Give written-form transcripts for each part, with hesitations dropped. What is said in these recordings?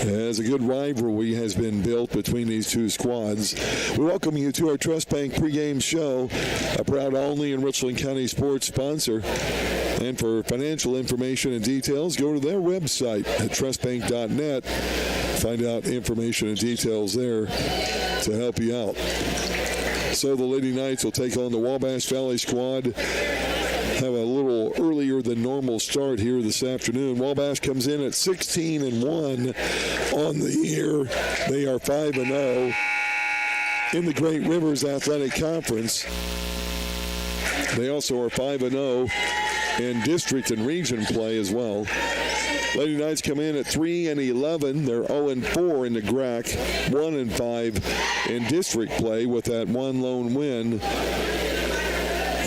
as a good rivalry has been built between these two squads. We welcome you to our Trust Bank pregame show, a proud Olney and Richland County sports sponsor. And for financial information and details, go to their website at trustbank.net. Find out information and details there to help you out. So the Lady Knights will take on the Wabash Valley squad. Have a little earlier than normal start here this afternoon. Wabash comes in at 16-1 on the year. They are 5-0 in the Great Rivers Athletic Conference. They also are 5-0 in district and region play as well. Lady Knights come in at 3-11. They're 0-4 in the GRAC, 1-5 in district play with that one lone win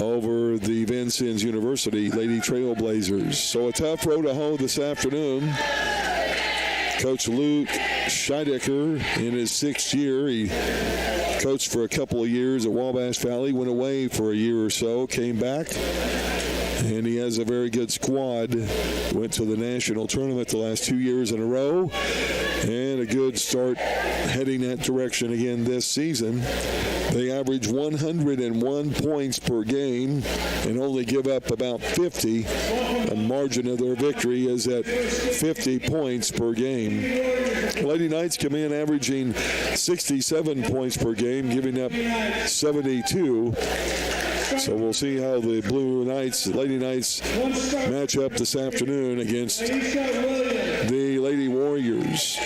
over the Vincennes University Lady Trailblazers. So a tough road to hoe this afternoon. Coach Luke Scheidecker in his 6th year. He coached for a couple of years at Wabash Valley, went away for a year or so, came back. And he has a very good squad. Went to the national tournament the last 2 years in a row. And a good start heading that direction again this season. They average 101 points per game and only give up about 50. A margin of their victory is at 50 points per game. Lady Knights come in averaging 67 points per game, giving up 72. So we'll see how the Lady Knights match up this afternoon against the Lady Warriors.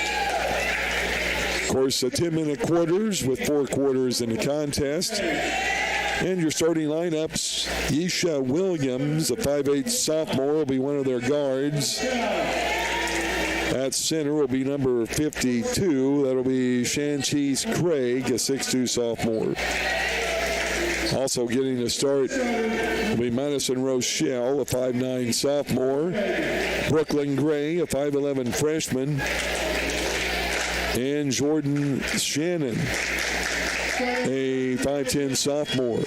Of course, 10-minute quarters with 4 quarters in the contest. And your starting lineups, Yesha Williams, a 5'8 sophomore, will be one of their guards. At center will be number 52. That'll be Shanchise Craig, a 6'2 sophomore. Also getting a start will be Madison Rochelle, a 5'9 sophomore. Brooklyn Gray, a 5'11 freshman. And Jordan Shannon, a 5'10 sophomore.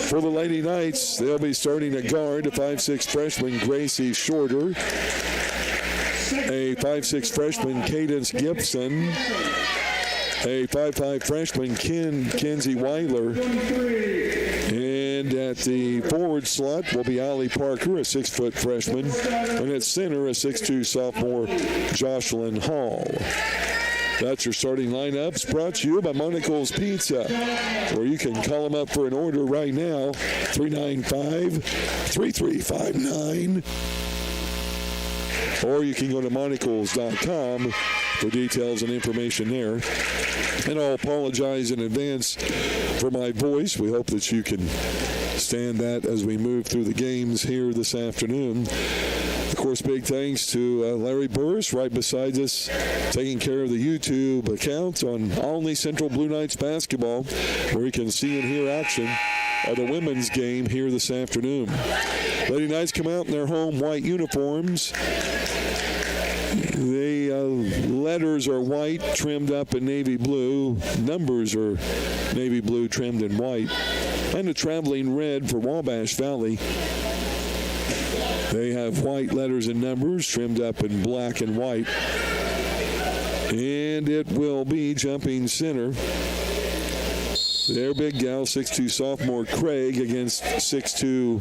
For the Lady Knights, they'll be starting a guard, a 5'6 freshman, Gracie Shorter. A 5'6 freshman, Cadence Gibson. A 5'5 freshman, Kenzie Weiler. And at the forward slot will be Allie Parker, a 6-foot freshman. And at center, a 6'2 sophomore, Jocelyn Hall. That's your starting lineups, brought to you by Monaco's Pizza, where you can call them up for an order right now, 395-3359. Or you can go to monocles.com for details and information there. And I'll apologize in advance for my voice. We hope that you can stand that as we move through the games here this afternoon. Of course, big thanks to Larry Burris right beside us, taking care of the YouTube account on Olney Central Blue Knights basketball, where you can see and hear action of the women's game here this afternoon. Lady Knights come out in their home white uniforms. The letters are white, trimmed up in navy blue. Numbers are navy blue, trimmed in white. And a traveling red for Wabash Valley. They have white letters and numbers, trimmed up in black and white. And it will be jumping center. Their big gal, 6'2 sophomore Craig against 6'2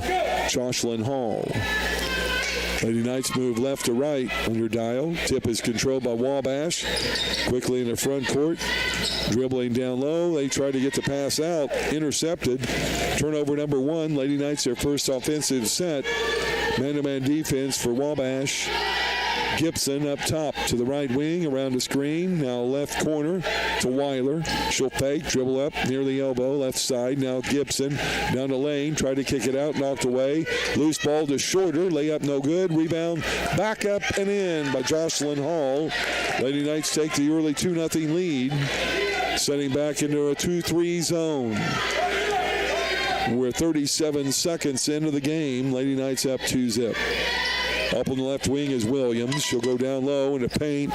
Jocelyn Hall. Lady Knights move left to right on your dial. Tip is controlled by Wabash. Quickly in the front court. Dribbling down low. They try to get the pass out. Intercepted. Turnover number 1. Lady Knights their first offensive set. Man-to-man defense for Wabash. Gibson up top to the right wing, around the screen. Now left corner to Weiler. She'll fake, dribble up near the elbow, left side. Now Gibson down the lane, try to kick it out, knocked away. Loose ball to Shorter, layup no good. Rebound back up and in by Jocelyn Hall. Lady Knights take the early 2-0 lead, setting back into a 2-3 zone. We're 37 seconds into the game. Lady Knights up 2-0. Up on the left wing is Williams. She'll go down low in the paint.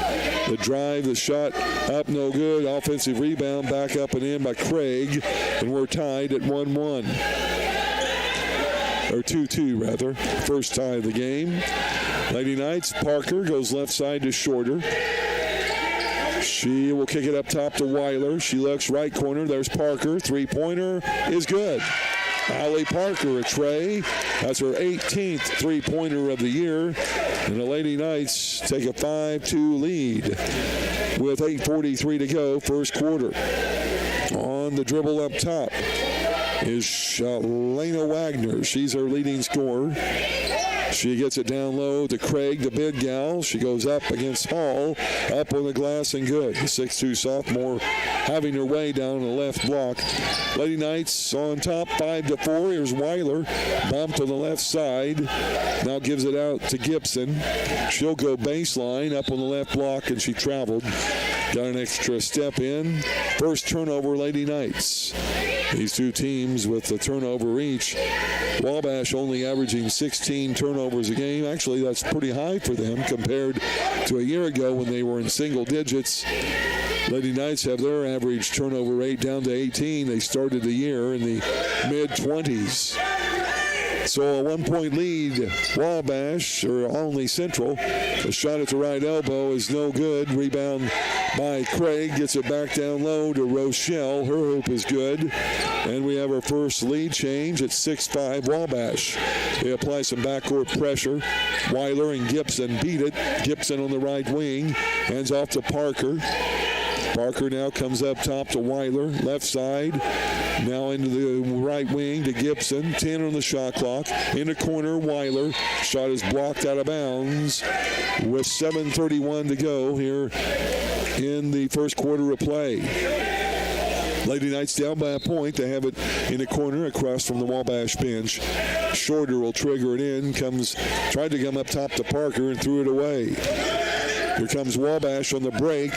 The drive, the shot, up no good. Offensive rebound, back up and in by Craig. And we're tied at 1-1. Or 2-2, rather. First tie of the game. Lady Knights, Parker goes left side to Shorter. She will kick it up top to Weiler. She looks right corner. There's Parker. Three-pointer is good. Allie Parker, a tray. That's her 18th three-pointer of the year. And the Lady Knights take a 5-2 lead with 8:43 to go, first quarter. On the dribble up top is Lena Wagner. She's our leading scorer. She gets it down low to Craig, the big gal. She goes up against Hall, up on the glass and good. The 6'2 sophomore having her way down the left block. Lady Knights on top, 5-4. Here's Weiler, bumped on the left side. Now gives it out to Gibson. She'll go baseline up on the left block, and she traveled. Got an extra step in. First turnover, Lady Knights. These two teams with the turnover each. Wabash only averaging 16 turnovers a game. Actually, that's pretty high for them compared to a year ago when they were in single digits. Lady Knights have their average turnover rate down to 18. They started the year in the mid-20s. So a 1-point lead, Wabash, or Olney Central. A shot at the right elbow is no good. Rebound by Craig. Gets it back down low to Rochelle. Her hoop is good. And we have our first lead change at 6-5 Wabash. They apply some backcourt pressure. Weiler and Gibson beat it. Gibson on the right wing. Hands off to Parker. Parker now comes up top to Weiler, left side. Now into the right wing to Gibson. 10 on the shot clock. In the corner, Weiler. Shot is blocked out of bounds with 7:31 to go here in the first quarter of play. Lady Knights down by a point. They have it in the corner across from the Wabash bench. Shorter will trigger it in. Tried to come up top to Parker and threw it away. Here comes Wabash on the break.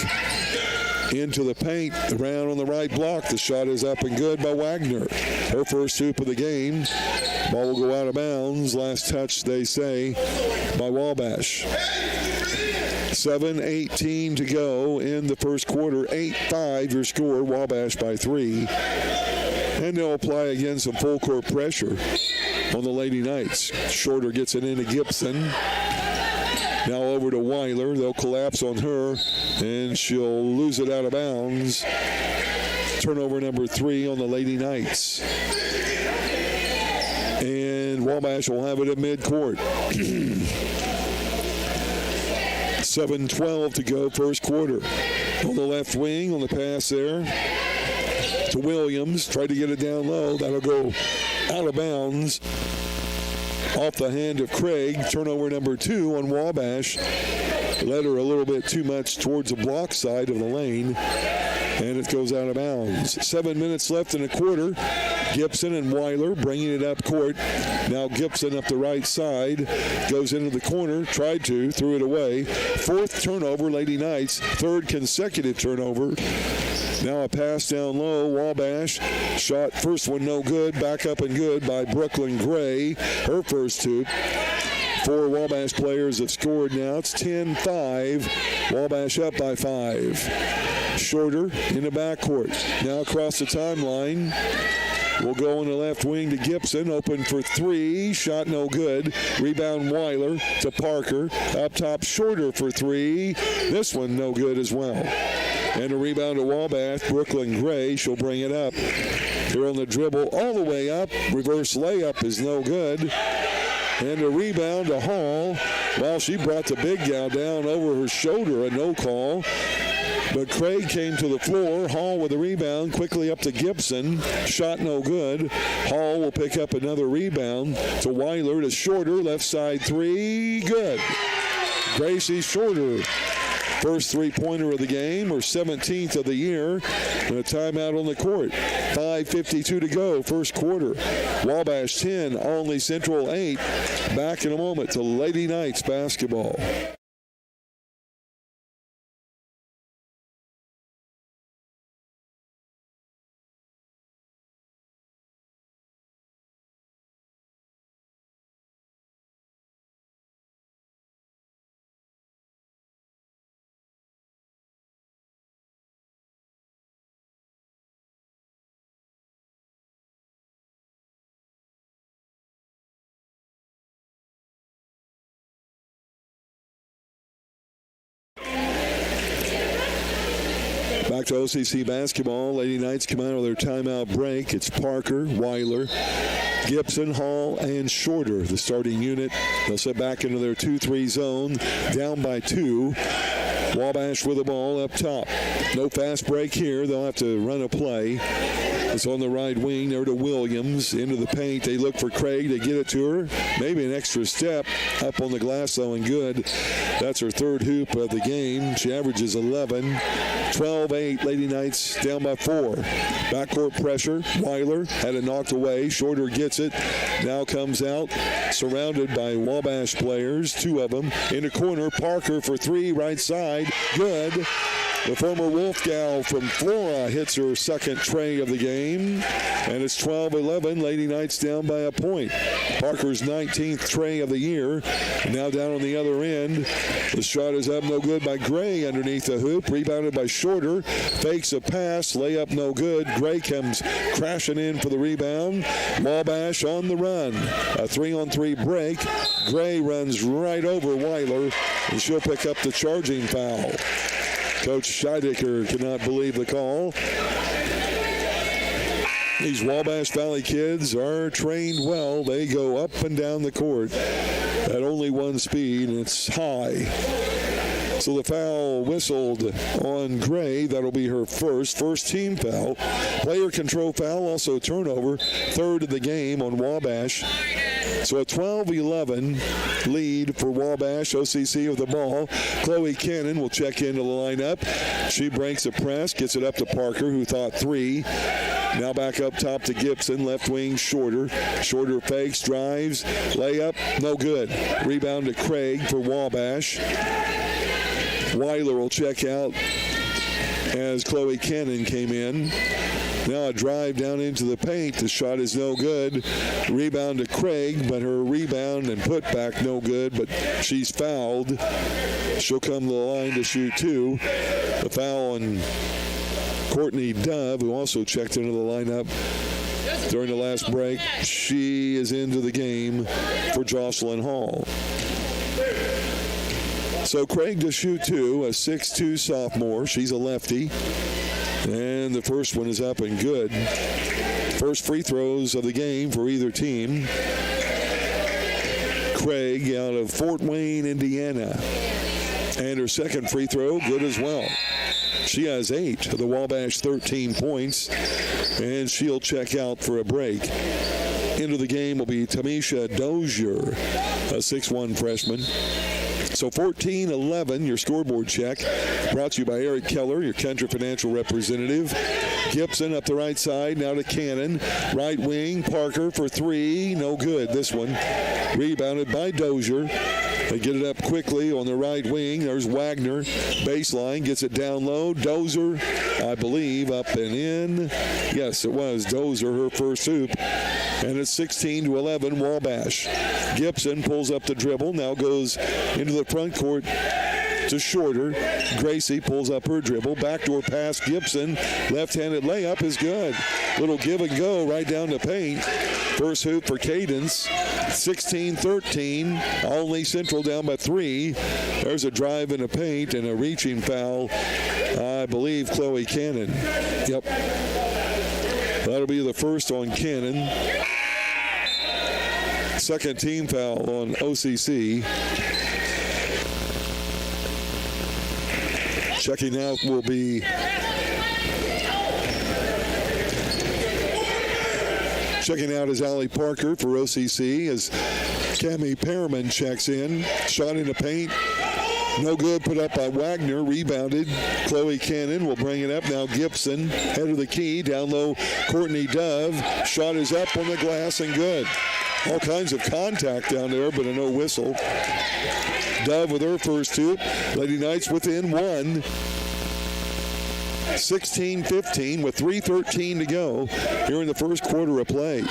Into the paint, around on the right block. The shot is up and good by Wagner. Her first hoop of the game. Ball will go out of bounds. Last touch, they say, by Wabash. 7:18 to go in the first quarter. 8-5 your score. Wabash by 3. And they'll apply again some full court pressure on the Lady Knights. Shorter gets it into Gibson. Now over to Weiler. They'll collapse on her, and she'll lose it out of bounds. Turnover number 3 on the Lady Knights. And Wabash will have it at midcourt. 7:12 to go, first quarter. On the left wing, on the pass there to Williams. Tried to get it down low. That'll go out of bounds. Off the hand of Craig. Turnover number 2 on Wabash. Led her a little bit too much towards the block side of the lane. And it goes out of bounds. 7 minutes left in the quarter. Gibson and Weiler bringing it up court. Now Gibson up the right side. Goes into the corner. Tried to. Threw it away. 4th turnover, Lady Knights. 3rd consecutive turnover. Now a pass down low. Wabash shot. First one no good. Back up and good by Brooklyn Gray. Her first hoop. 4 Wabash players have scored now. It's 10-5. Wabash up by 5. Shorter in the backcourt. Now across the timeline. Will go on the left wing to Gibson. Open for 3. Shot no good. Rebound Weiler to Parker. Up top Shorter for 3. This one no good as well. And a rebound to Wabash. Brooklyn Gray. She'll bring it up. Here on the dribble all the way up. Reverse layup is no good. And a rebound to Hall. Well, she brought the big gal down over her shoulder. A no call. But Craig came to the floor. Hall with a rebound. Quickly up to Gibson. Shot no good. Hall will pick up another rebound to Weiler to Shorter. Left side 3. Good. Gracie Shorter. First three-pointer of the game, or 17th of the year. And a timeout on the court. 5:52 to go, first quarter. Wabash 10, Olney Central 8. Back in a moment to Lady Knights basketball. Back to OCC basketball. Lady Knights come out of their timeout break. It's Parker, Weiler, Gibson, Hall, and Shorter, the starting unit. They'll set back into their 2-3 zone, down by 2. Wabash with the ball up top. No fast break here. They'll have to run a play. It's on the right wing there to Williams. Into the paint. They look for Craig to get it to her. Maybe an extra step. Up on the glass, though, and good. That's her third hoop of the game. She averages 11. 12-8. Lady Knights down by 4. Backcourt pressure. Weiler had it knocked away. Shorter gets it. Now comes out. Surrounded by Wabash players. 2 of them. In the corner. Parker for 3. Right side. Good. The former Wolf gal from Flora hits her second tray of the game. And it's 12-11. Lady Knights down by a point. Parker's 19th tray of the year. Now down on the other end. The shot is up, no good by Gray underneath the hoop. Rebounded by Shorter. Fakes a pass. Layup no good. Gray comes crashing in for the rebound. Wabash on the run. A 3-on-3 break. Gray runs right over Weiler. And she'll pick up the charging foul. Coach Scheidecker cannot believe the call. These Wabash Valley kids are trained well. They go up and down the court at only one speed, and it's high. So the foul whistled on Gray. That'll be her first team foul. Player control foul, also turnover. Third of the game on Wabash. So a 12-11 lead for Wabash. OCC with the ball. Chloe Cannon will check into the lineup. She breaks a press, gets it up to Parker, who thought 3. Now back up top to Gibson. Left wing, Shorter. Shorter fakes, drives, layup, no good. Rebound to Craig for Wabash. Weiler will check out as Chloe Cannon came in. Now a drive down into the paint. The shot is no good. Rebound to Craig, but her rebound and putback no good, but she's fouled. She'll come to the line to shoot 2. The foul on Courtney Dove, who also checked into the lineup during the last break. She is into the game for Jocelyn Hall. So Craig to shoot 2, a 6'2 sophomore. She's a lefty. And the first one is up and good. First free throws of the game for either team. Craig out of Fort Wayne, Indiana. And her second free throw, good as well. She has 8 of the Wabash 13 points. And she'll check out for a break. Into the game will be Tamisha Dozier, a 6'1 freshman. So 14-11, your scoreboard check. Brought to you by Eric Keller, your Kendra Financial representative. Gibson up the right side, now to Cannon. Right wing, Parker for 3. No good, this one. Rebounded by Dozier. They get it up quickly on the right wing. There's Wagner. Baseline, gets it down low. Dozier, I believe, up and in. Yes, it was Dozier, her first hoop. And it's 16-11, Wabash. Gibson pulls up the dribble, now goes into the front court to Shorter. Gracie pulls up her dribble. Backdoor pass, Gibson. Left-handed layup is good. Little give and go right down the paint. First hoop for Cadence. 16-13. Only Central down by 3. There's a drive in the paint and a reaching foul. I believe Chloe Cannon. Yep. That'll be the first on Cannon. Second team foul on OCC. Checking out will be is Allie Parker for OCC as Cammie Perriman checks in. Shot in the paint. No good, put up by Wagner, rebounded. Chloe Cannon will bring it up. Now Gibson, head of the key, down low, Courtney Dove. Shot is up on the glass and good. All kinds of contact down there, but a no whistle. Dove with her first hoop. Lady Knights within 1. 16-15 with 3:13 to go here in the first quarter of play.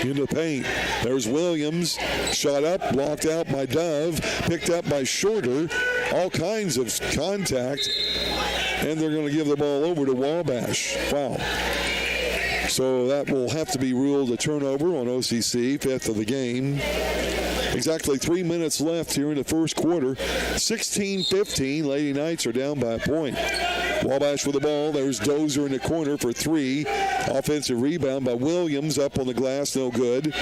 In the paint, there's Williams. Shot up, blocked out by Dove. Picked up by Shorter. All kinds of contact. And they're going to give the ball over to Wabash. Wow. So that will have to be ruled a turnover on OCC, 5th of the game. Exactly 3 minutes left here in the first quarter. 16-15. Lady Knights are down by a point. Wabash with the ball. There's Dozer in the corner for 3. Offensive rebound by Williams up on the glass, no good.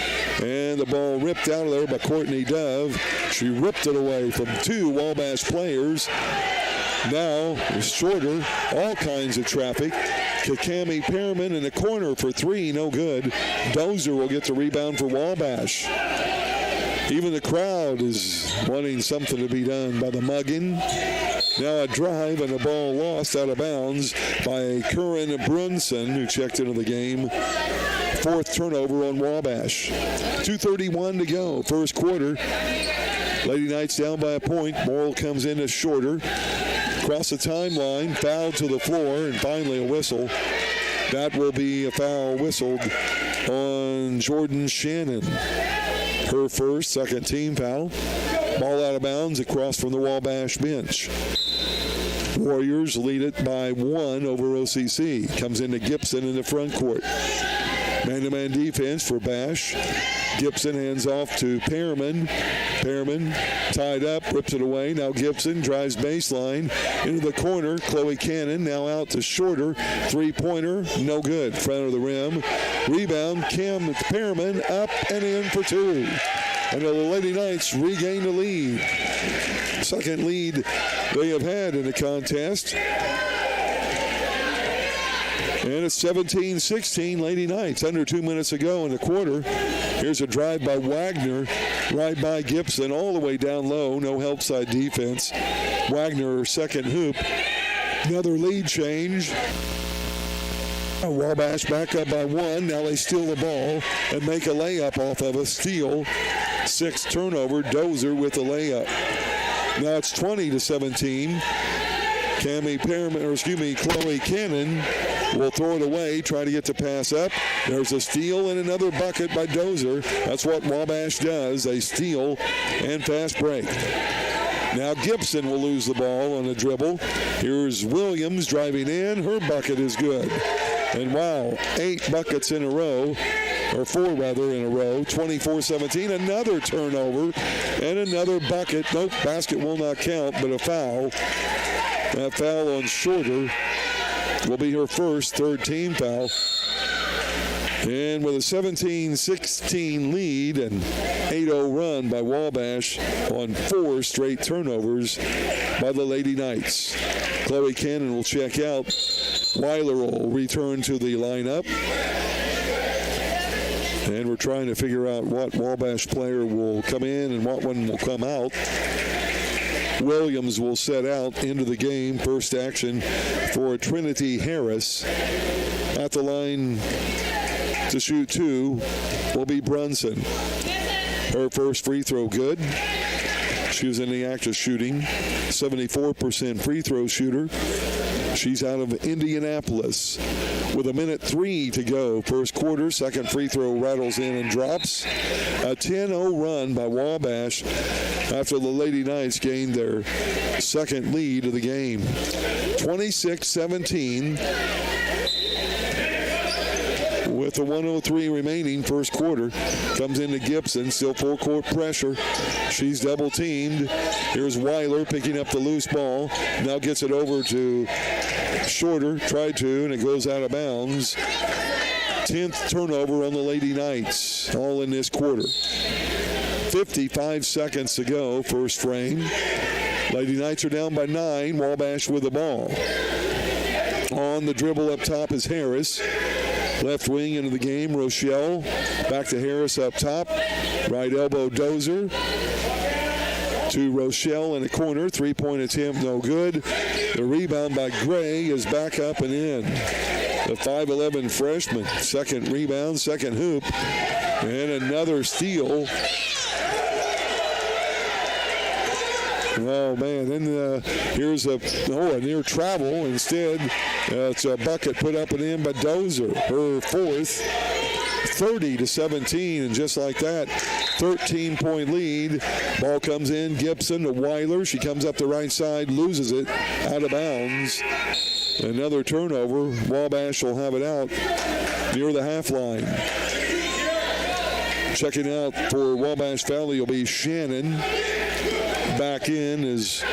And the ball ripped out of there by Courtney Dove. She ripped it away from 2 Wabash players. Now it's shorter, all kinds of traffic. Kakami Pearman in the corner for 3, no good. Dozer will get the rebound for Wabash. Even the crowd is wanting something to be done by the mugging. Now a drive and a ball lost out of bounds by Curran Brunson, who checked into the game. 4th turnover on Wabash. 2:31 to go, first quarter. Lady Knights down by a point. Morrill comes in as shorter. Across the timeline, fouled to the floor, and finally a whistle. That will be a foul whistled on Jordan Shannon. Her first, second team foul. Ball out of bounds across from the Wabash bench. Warriors lead it by 1 over OCC. Comes into Gibson in the front court. Man-to-man defense for Bash. Gibson hands off to Pearman. Pearman tied up, rips it away. Now Gibson drives baseline into the corner. Chloe Cannon now out to shorter. Three-pointer, no good. Front of the rim. Rebound, Kim Pearman up and in for 2. And the Lady Knights regain the lead. Second lead they have had in the contest. And it's 17-16 Lady Knights. Under 2 minutes ago in the quarter. Here's a drive by Wagner. Right by Gibson all the way down low. No help side defense. Wagner second hoop. Another lead change. Wabash back up by 1. Now they steal the ball and make a layup off of a steal. 6th turnover. Dozer with the layup. Now it's 20-17. Chloe Cannon will throw it away, try to get the pass up. There's a steal and another bucket by Dozer. That's what Wabash does. They steal and fast break. Now Gibson will lose the ball on a dribble. Here's Williams driving in. Her bucket is good. And wow, 8 buckets in a row. Or 4 rather in a row. 24-17, another turnover and another bucket. Nope, basket will not count, but a foul. That foul on Shorter will be her first, 3rd team foul. And with a 17-16 lead and 8-0 run by Wabash on 4 straight turnovers by the Lady Knights. Chloe Cannon will check out. Weiler will return to the lineup. And we're trying to figure out what Wabash player will come in and what one will come out. Williams will set out into the game. First action for Trinity Harris. At the line to shoot 2 will be Brunson. Her first free throw good. She was in the act of shooting. 74% free throw shooter. She's out of Indianapolis with 1:03 to go. First quarter, second free throw rattles in and drops. A 10-0 run by Wabash after the Lady Knights gained their second lead of the game. 26-17 with the 1:03 remaining first quarter. Comes into Gibson, still full court pressure. She's double teamed. Here's Weiler picking up the loose ball. Now gets it over to Shorter, tried to, and it goes out of bounds. 10th turnover on the Lady Knights, all in this quarter. 55 seconds to go, first frame. Lady Knights are down by 9, Wabash with the ball. On the dribble up top is Harris. Left wing into the game, Rochelle. Back to Harris up top. Right elbow, Dozer. To Rochelle in the corner. Three-point attempt, no good. The rebound by Gray is back up and in. The 5'11 freshman. Second rebound, second hoop. And another steal. Oh, man. Then here's a near travel. Instead, it's a bucket put up and in by Dozer. Her fourth. 30-17, and just like that, 13-point lead. Ball comes in, Gibson to Weiler. She comes up the right side, loses it, out of bounds. Another turnover. Wabash will have it out near the half line. Checking out for Wabash Valley will be Shannon. Back in is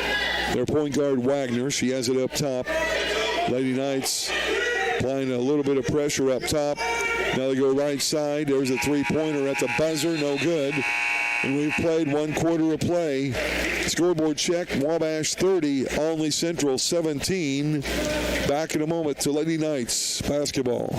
their point guard Wagner. She has it up top. Lady Knights applying a little bit of pressure up top. Now they go right side. There's a three-pointer at the buzzer. No good. And we've played 1 quarter of play. Scoreboard check. Wabash 30. Olney Central 17. Back in a moment to Lady Knights basketball.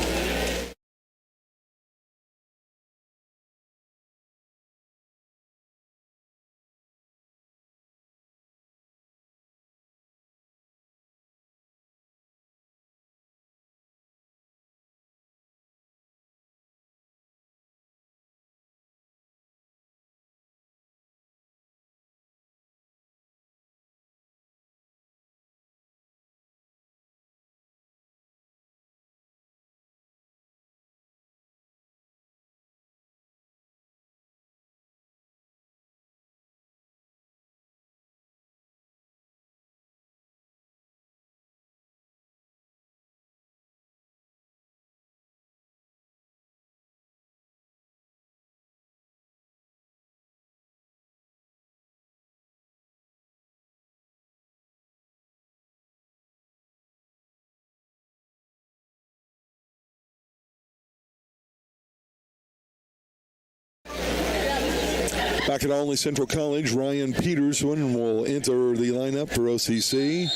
Back at Olney Central College, Ryan Peterson will enter the lineup for OCC.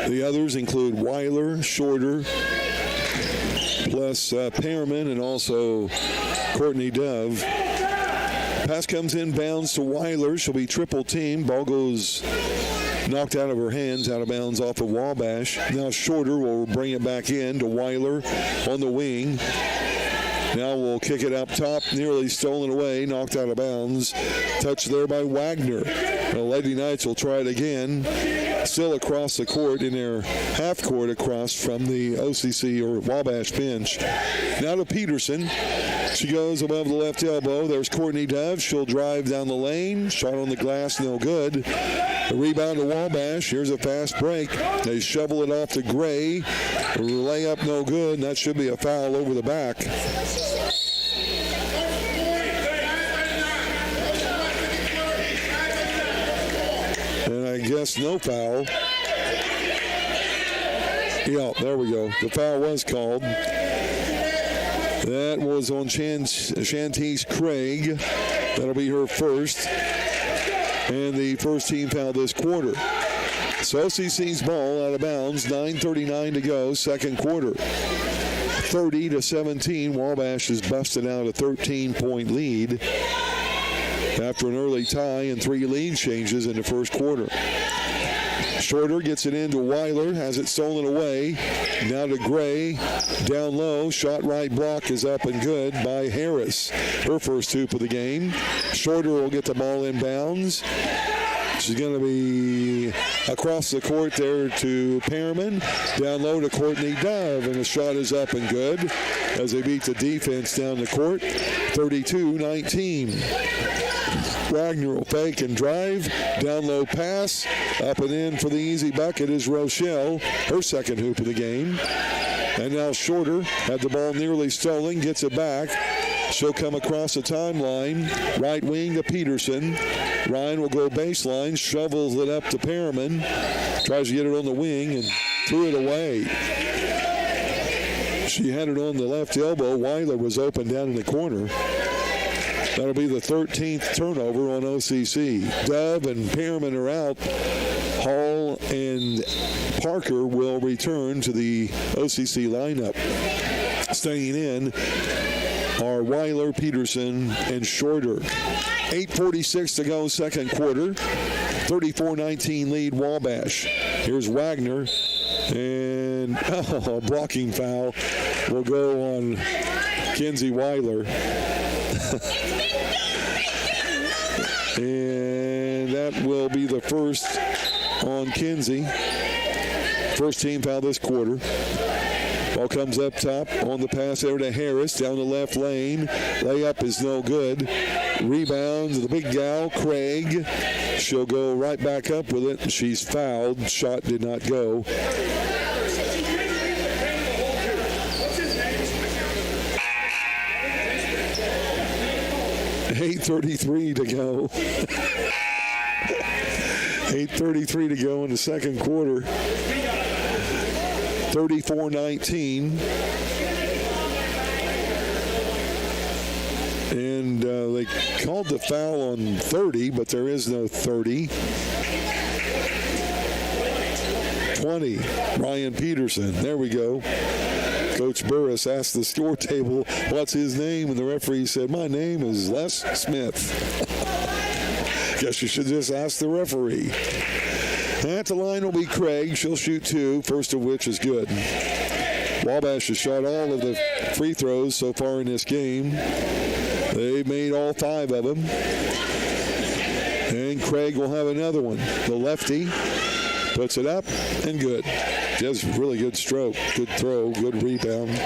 The others include Weiler, Shorter, plus Pearman, and also Courtney Dove. Pass comes in, bounds to Weiler. She'll be triple teamed. Ball goes knocked out of her hands, out of bounds off of Wabash. Now Shorter will bring it back in to Weiler on the wing. Now we'll kick it up top, nearly stolen away, knocked out of bounds. Touched there by Wagner. The Lady Knights will try it again. Still across the court in their half court across from the OCC or Wabash bench. Now to Peterson. She goes above the left elbow. There's Courtney Dove. She'll drive down the lane. Shot on the glass, no good. A rebound to Wabash. Here's a fast break. They shovel it off to Gray. Layup no good, and that should be a foul over the back. And I guess no foul. Yeah, there we go. The foul was called. That was on Shantice Craig. That'll be her first. And the first team foul this quarter. So OCC's ball out of bounds. 9:39 to go, second quarter. 30-17. Wabash has busted out a 13-point lead after an early tie and 3 lead changes in the first quarter. Shorter gets it into Weiler, has it stolen away. Now to Gray, down low, shot right block is up and good by Harris. Her first hoop of the game. Shorter will get the ball in bounds. She's going to be across the court there to Pearman. Down low to Courtney Dove, and the shot is up and good as they beat the defense down the court, 32-19. Wagner will fake and drive. Down low pass. Up and in for the easy bucket is Rochelle. Her second hoop of the game. And now Shorter had the ball nearly stolen. Gets it back. She'll come across the timeline. Right wing to Peterson. Ryan will go baseline. Shovels it up to Pearman. Tries to get it on the wing and threw it away. She had it on the left elbow. Weiler was open down in the corner. That'll be the 13th turnover on OCC. Dove and Pearman are out. Hall and Parker will return to the OCC lineup. Staying in are Weiler, Peterson, and Shorter. 8:46 to go, second quarter. 34-19 lead Wabash. Here's Wagner. And a blocking foul will go on Kenzie Weiler. And that will be the first on Kinsey. First team foul this quarter. Ball comes up top on the pass there to Harris. Down the left lane. Layup is no good. Rebounds, the big gal, Craig. She'll go right back up with it. She's fouled. Shot did not go. 8:33 to go. 8:33 to go in the second quarter. 34-19. And they called the foul on 30, but there is no 30. 20, Ryan Peterson. There we go. Coach Burris asked the score table, what's his name? And the referee said, my name is Les Smith. Guess you should just ask the referee. At the line will be Craig. She'll shoot 2, first of which is good. Wabash has shot all of the free throws so far in this game. They've made all 5 of them. And Craig will have another one. The lefty puts it up and good. Just really good stroke, good throw, good rebound.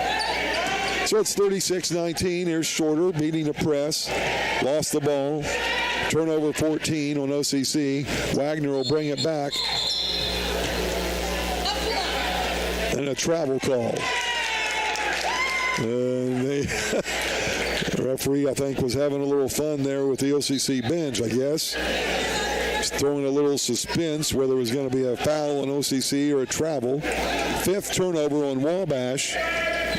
So it's 36-19. Here's Shorter beating the press. Lost the ball. Turnover 14 on OCC. Wagner will bring it back. And a travel call. The referee, I think, was having a little fun there with the OCC bench, I guess. Just throwing a little suspense whether it was going to be a foul on OCC or a travel. 5th turnover on Wabash.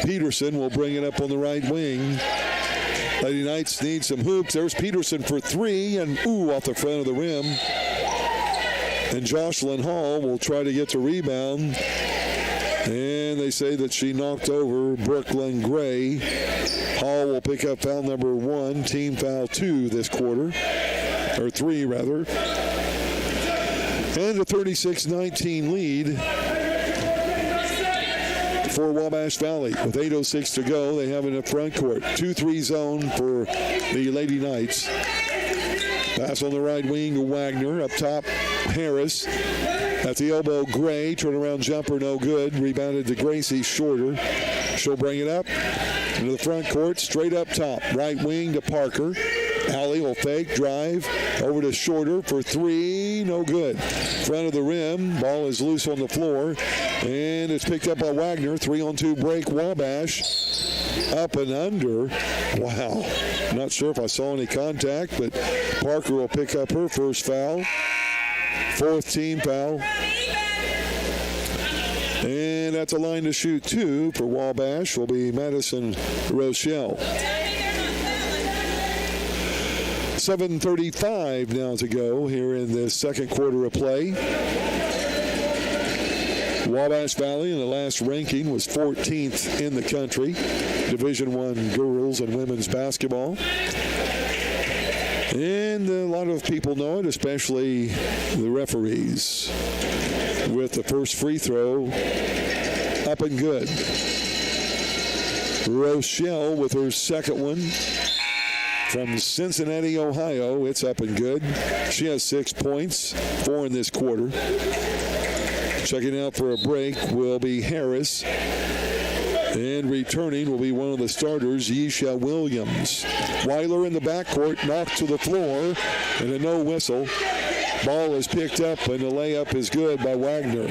Peterson will bring it up on the right wing. Lady Knights need some hoops. There's Peterson for 3, and off the front of the rim. And Jocelyn Hall will try to get the rebound. And they say that she knocked over Brooklyn Gray. Hall will pick up foul number 1, team foul 2 this quarter, or 3 rather. And a 36-19 lead for Wabash Valley. With 8:06 to go, they have in the front court. 2-3 zone for the Lady Knights. Pass on the right wing to Wagner. Up top, Harris. At the elbow, Gray. Turnaround jumper, no good. Rebounded to Gracie, Shorter. She'll bring it up into the front court. Straight up top. Right wing to Parker. Alley will fake, drive. Over to Shorter for 3. No good. Front of the rim. Ball is loose on the floor. And it's picked up by Wagner. 3-on-2 break, Wabash. Up and under. Wow. Not sure if I saw any contact, but Parker will pick up her first foul. 4th team foul. And at the line to shoot 2 for Wabash will be Madison Rochelle. 7:35 now to go here in the second quarter of play. Wabash Valley in the last ranking was 14th in the country. Division I girls and women's basketball. And a lot of people know it, especially the referees. With the first free throw up and good. Rochelle with her second one. From Cincinnati, Ohio, it's up and good. She has 6 points, 4 in this quarter. Checking out for a break will be Harris. And returning will be one of the starters, Yesha Williams. Weiler in the backcourt, knocked to the floor, and a no whistle. Ball is picked up, and the layup is good by Wagner.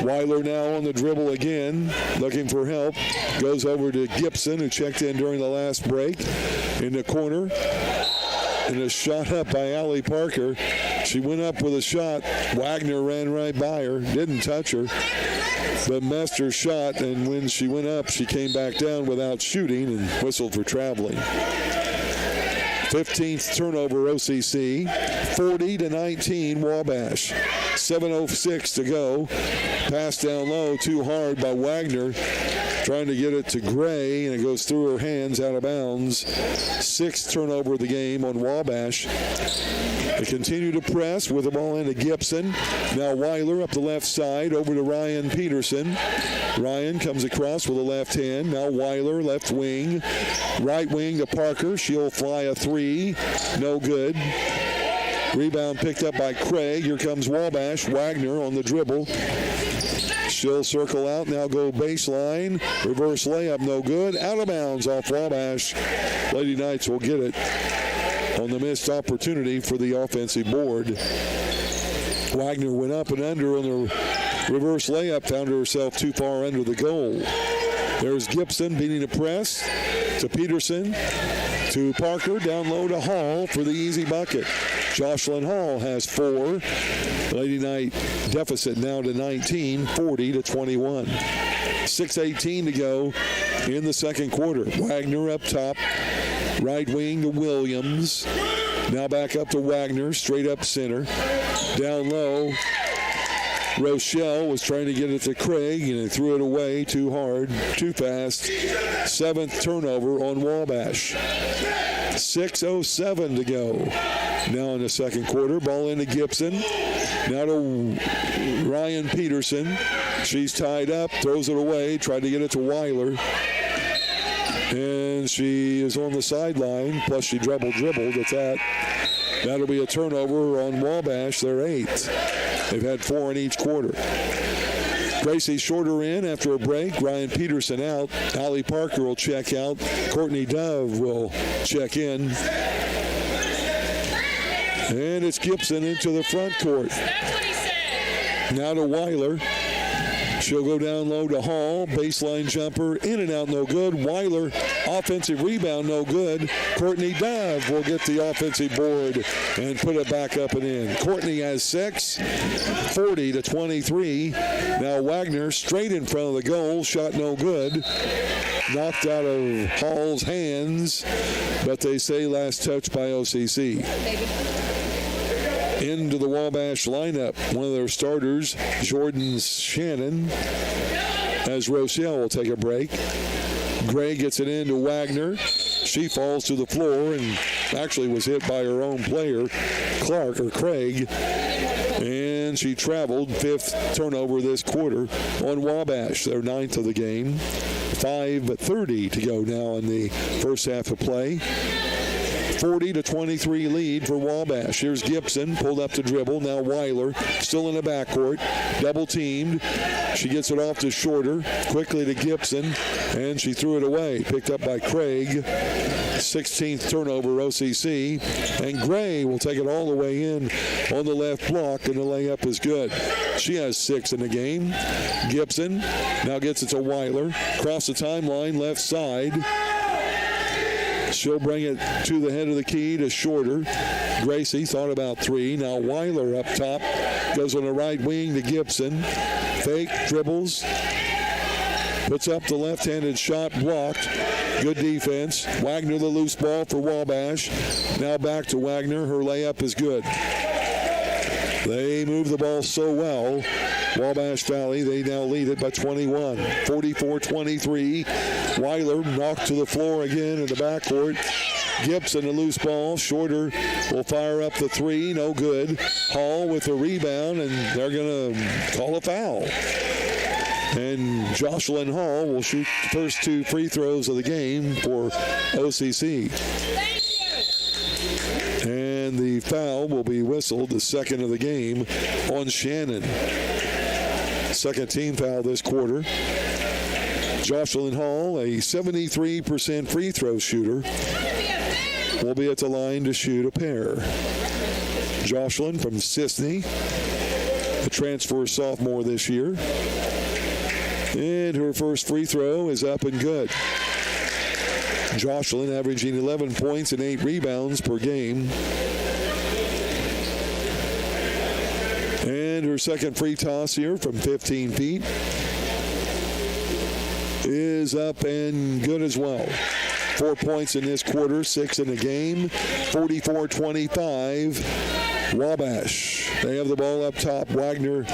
Weiler now on the dribble again, looking for help. Goes over to Gibson, who checked in during the last break. In the corner. And a shot up by Allie Parker. She went up with a shot. Wagner ran right by her. Didn't touch her. But missed her shot. And when she went up, she came back down without shooting and whistled for traveling. 15th turnover OCC. 40-19 Wabash. 7:06 to go. Pass down low, too hard by Wagner. Trying to get it to Gray, and it goes through her hands, out of bounds. 6th turnover of the game on Wabash. They continue to press with the ball into Gibson. Now Weiler up the left side, over to Ryan Peterson. Ryan comes across with a left hand. Now Weiler, left wing. Right wing to Parker. She'll fly a 3. No good. Rebound picked up by Craig. Here comes Wabash. Wagner on the dribble. She'll circle out, now go baseline. Reverse layup, no good. Out of bounds off Wabash. Lady Knights will get it on the missed opportunity for the offensive board. Wagner went up and under on the reverse layup, found herself too far under the goal. There's Gibson beating the press to Peterson. To Parker, down low to Hall for the easy bucket. Jocelyn Hall has 4. Lady Knight deficit now to 19, 40-21. 6:18 to go in the second quarter. Wagner up top. Right wing to Williams. Now back up to Wagner, straight up center. Down low, Rochelle was trying to get it to Craig, and he threw it away too hard, too fast. 7th turnover on Wabash. 6:07 to go now in the second quarter. Ball into Gibson. Now to Ryan Peterson. She's tied up, throws it away, tried to get it to Weiler. And she is on the sideline, plus she dribbled at that. That'll be a turnover on Wabash, their 8th. They've had 4 in each quarter. Gracie Shorter in after a break. Ryan Peterson out. Allie Parker will check out. Courtney Dove will check in. And it's Gibson into the front court. Now to Weiler. She'll go down low to Hall. Baseline jumper. In and out, no good. Weiler, offensive rebound, no good. Courtney Dove will get the offensive board and put it back up and in. Courtney has 6, 40-23. Now Wagner straight in front of the goal. Shot no good. Knocked out of Hall's hands, but they say last touch by OCC. Into the Wabash lineup, one of their starters, Jordan Shannon, as Rochelle will take a break. Gray gets it into Wagner. She falls to the floor and actually was hit by her own player, Craig. And she traveled. 5th turnover this quarter on Wabash, their 9th of the game. 5:30 to go now in the first half of play. 40-23 lead for Wabash. Here's Gibson, pulled up to dribble. Now Weiler, still in the backcourt, double teamed. She gets it off to Shorter, quickly to Gibson, and she threw it away. Picked up by Craig. 16th turnover, OCC. And Gray will take it all the way in on the left block, and the layup is good. She has 6 in the game. Gibson now gets it to Weiler. Across the timeline, left side. She'll bring it to the head of the key to Shorter. Gracie thought about 3. Now Weiler up top. Goes on the right wing to Gibson. Fake, dribbles. Puts up the left-handed shot, blocked. Good defense. Wagner the loose ball for Wabash. Now back to Wagner. Her layup is good. They move the ball so well. Wabash Valley, they now lead it by 21. 44-23. Weiler knocked to the floor again in the backcourt. Gibson a loose ball. Shorter will fire up the 3. No good. Hall with the rebound, and they're going to call a foul. And Jocelyn Hall will shoot the first 2 free throws of the game for OCC. And the foul will be whistled, the second of the game, on Shannon. Second team foul this quarter. Jocelyn Hall, a 73% free throw shooter, will be at the line to shoot a pair. Jocelyn from Sisney, a transfer sophomore this year. And her first free throw is up and good. Jocelyn averaging 11 points and 8 rebounds per game. And her second free toss here from 15 feet is up and good as well. 4 points in this quarter, 6 in the game. 44-25. Wabash. They have the ball up top. Wagner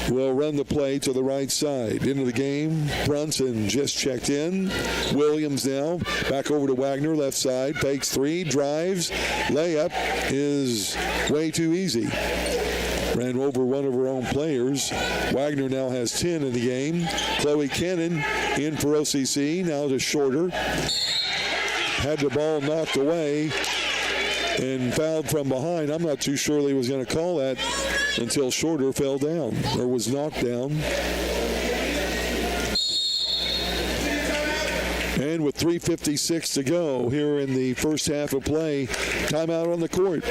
will run the play to the right side. Into the game, Brunson just checked in. Williams now back over to Wagner, left side, fakes 3, drives. Layup is way too easy. Ran over one of her own players. Wagner now has 10 in the game. Chloe Cannon in for OCC, now to Shorter. Had the ball knocked away and fouled from behind. I'm not too sure he was going to call that until Shorter fell down or was knocked down. And with 3:56 to go here in the first half of play, timeout on the court.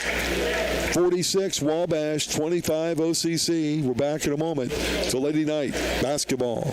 46 Wabash, 25 OCC. We're back in a moment to Lady Knight basketball.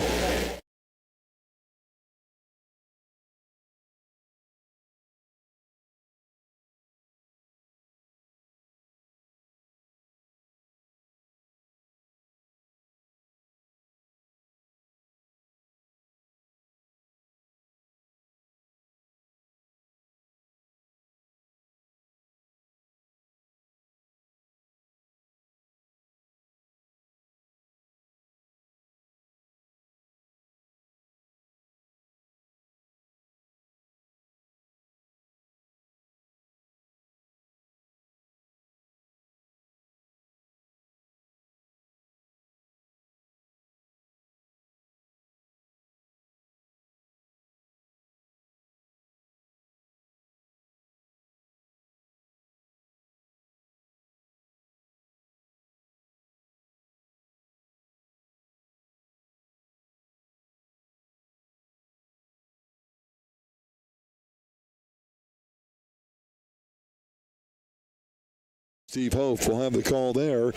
Steve Hof will have the call there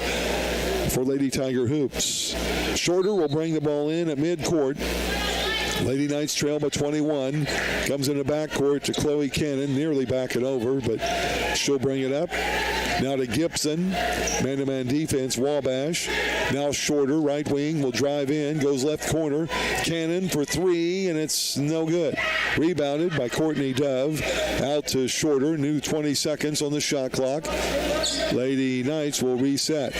for Lady Tiger Hoops. Shorter will bring the ball in at midcourt. Lady Knights trail by 21. Comes in the backcourt to Chloe Cannon. Nearly back it over, but she'll bring it up. Now to Gibson. Man-to-man defense, Wabash. Now Shorter, right wing, will drive in. Goes left corner. Cannon for three, and it's no good. Rebounded by Courtney Dove. Out to Shorter. New 20 seconds on the shot clock. Lady Knights will reset.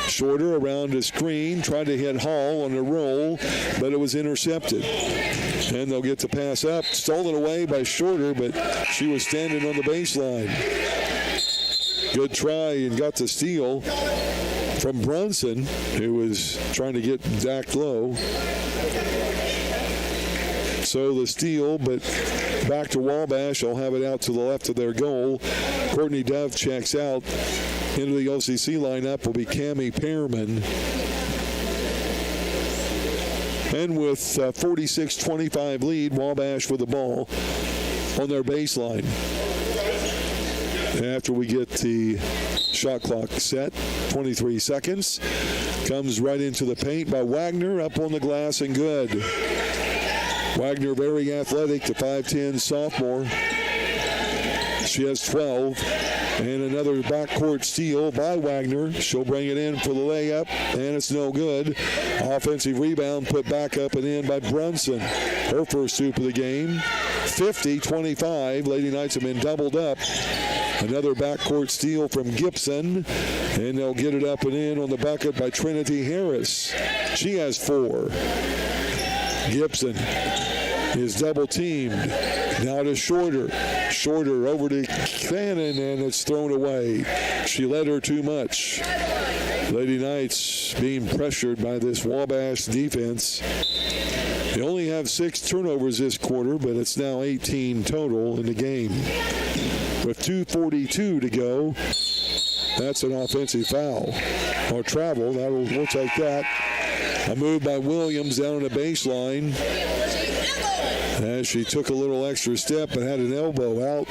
Shorter around a screen, tried to hit Hall on the roll, but it was intercepted. And they'll get the pass up. Stolen away by Shorter, but she was standing on the baseline. Good try and got the steal from Brunson, who was trying to get Dak low. So the steal, but back to Wabash. They'll have it out to the left of their goal. Courtney Dove checks out. Into the OCC lineup will be Cammie Pearman. And with 46-25 lead, Wabash with the ball on their baseline. After we get the shot clock set, 23 seconds. Comes right into the paint by Wagner, up on the glass and good. Wagner very athletic, the 5'10 sophomore. She has 12. And another backcourt steal by Wagner. She'll bring it in for the layup, and it's no good. Offensive rebound put back up and in by Brunson. Her first hoop of the game. 50-25. Lady Knights have been doubled up. Another backcourt steal from Gibson, and they'll get it up and in on the bucket by Trinity Harris. She has 4. Gibson is double teamed. Now to Shorter. Shorter over to Cannon, and it's thrown away. She led her too much. Lady Knights being pressured by this Wabash defense. They only have 6 turnovers this quarter, but it's now 18 total in the game. With 2:42 to go, that's an offensive foul. Or travel, we'll take that. A move by Williams down on the baseline. As she took a little extra step and had an elbow out.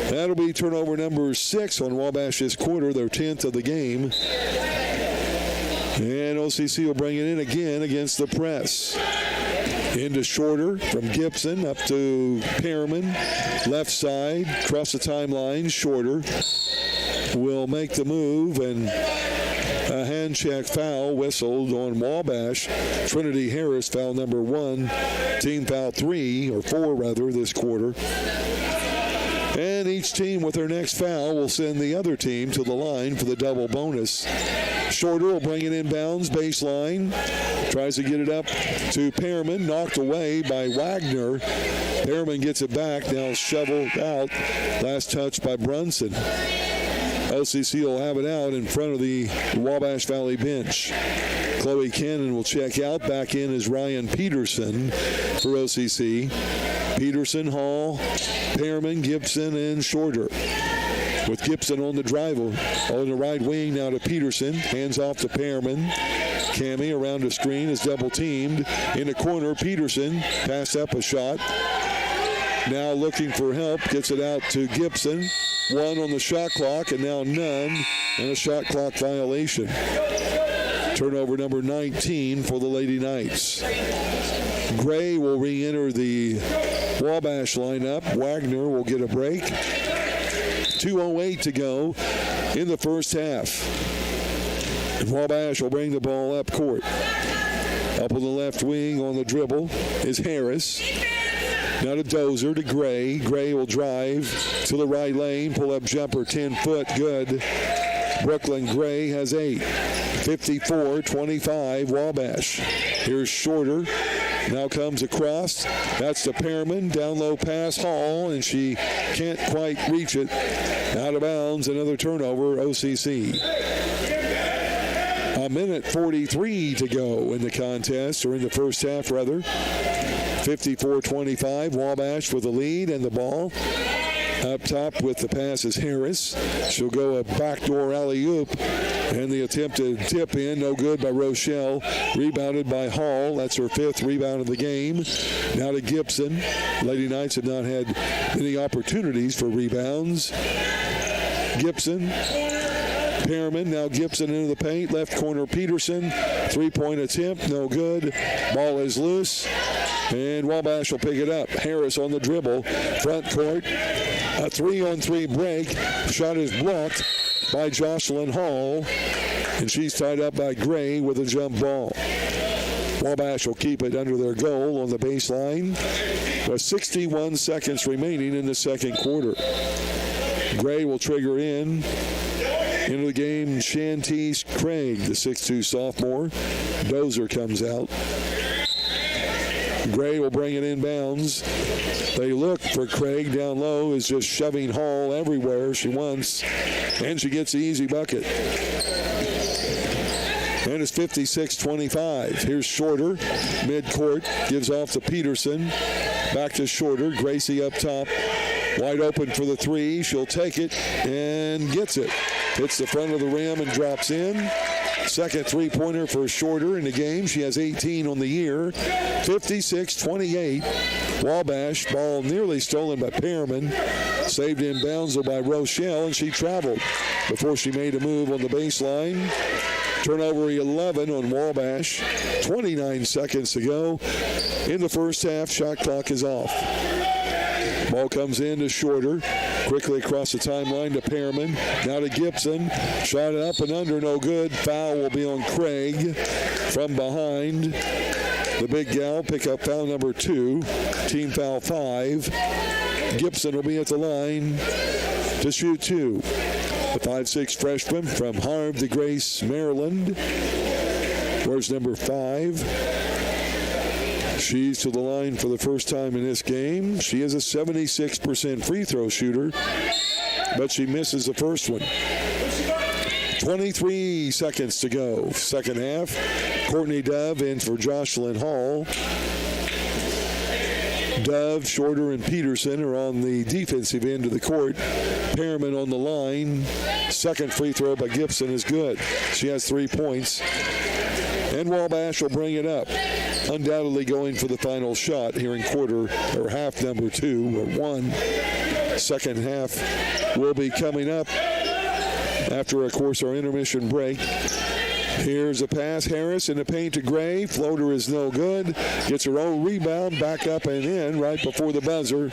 That'll be turnover number 6 on Wabash this quarter, their 10th of the game. And OCC will bring it in again against the press. Into Shorter from Gibson up to Pearman. Left side, across the timeline. Shorter will make the move, and a hand check foul whistled on Wabash. Trinity Harris, foul number 1. Team foul 3, or 4 rather, this quarter. And each team with their next foul will send the other team to the line for the double bonus. Shorter will bring it inbounds, baseline. Tries to get it up to Pearman, knocked away by Wagner. Pearman gets it back, now shoveled out. Last touch by Brunson. OCC will have it out in front of the Wabash Valley bench. Chloe Cannon will check out. Back in is Ryan Peterson for OCC. Peterson, Hall, Pearman, Gibson, and Shorter. With Gibson on the drive on the right wing, now to Peterson. Hands off to Pearman. Cammie around the screen is double teamed. In the corner, Peterson. Pass up a shot. Now looking for help. Gets it out to Gibson. 1 on the shot clock, and now none. And a shot clock violation. Turnover number 19 for the Lady Knights. Gray will re-enter the Wabash lineup. Wagner will get a break. 2:08 to go in the first half. And Wabash will bring the ball up court. Up on the left wing on the dribble is Harris. Now to Dozer, to Gray. Gray will drive to the right lane. Pull up jumper, 10-foot, good. Brooklyn Gray has 8. 54-25 Wabash. Here's Shorter. Now comes across. That's to Pearman. Down low pass, Hall, and she can't quite reach it. Out of bounds, another turnover, OCC. A minute 43 to go in the contest, or in the first half, rather. 54-25, Wabash with the lead and the ball. Up top with the pass is Harris. She'll go a backdoor alley-oop. And the attempted tip in, no good by Rochelle. Rebounded by Hall. That's her 5th rebound of the game. Now to Gibson. Lady Knights have not had any opportunities for rebounds. Gibson. Perriman, now Gibson into the paint. Left corner Peterson. Three-point attempt, no good. Ball is loose. And Wabash will pick it up. Harris on the dribble. Front court. A 3-on-3 break. Shot is blocked by Jocelyn Hall. And she's tied up by Gray with a jump ball. Wabash will keep it under their goal on the baseline with 61 seconds remaining in the second quarter. Gray will trigger in. Into the game, Shantice Craig, the 6'2 sophomore. Dozer comes out. Gray will bring it inbounds. They look for Craig down low, is just shoving Hall everywhere she wants. And she gets the easy bucket. And it's 56-25. Here's Shorter, midcourt, gives off to Peterson. Back to Shorter, Gracie up top. Wide open for the three. She'll take it and gets it. Hits the front of the rim and drops in. Second three-pointer for Shorter in the game. She has 18 on the year. 56-28. Wabash, ball nearly stolen by Perriman. Saved in bounds by Rochelle, and she traveled before she made a move on the baseline. Turnover 11 on Wabash. 29 seconds to go in the first half. Shot clock is off. Ball comes in to Shorter. Quickly across the timeline to Perriman. Now to Gibson. Shot up and under, no good. Foul will be on Craig from behind. The big gal pick up foul number 2. Team foul 5. Gibson will be at the line to shoot 2. The 5'6 freshman from Havre de Grace, Maryland. Where's number 5? She's to the line for the first time in this game. She is a 76% free throw shooter, but she misses the first one. 23 seconds to go. Second half. Courtney Dove in for Jocelyn Hall. Dove, Shorter, and Peterson are on the defensive end of the court. Perriman on the line. Second free throw by Gibson is good. She has 3 points. And Wabash will bring it up. Undoubtedly going for the final shot here in quarter or half number 2 or 1. Second half will be coming up after, of course, our intermission break. Here's a pass. Harris in the paint to Gray. Floater is no good. Gets her own rebound. Back up and in right before the buzzer.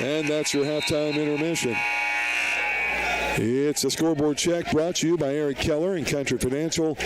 And that's your halftime intermission. It's a scoreboard check brought to you by Eric Keller and Country Financial.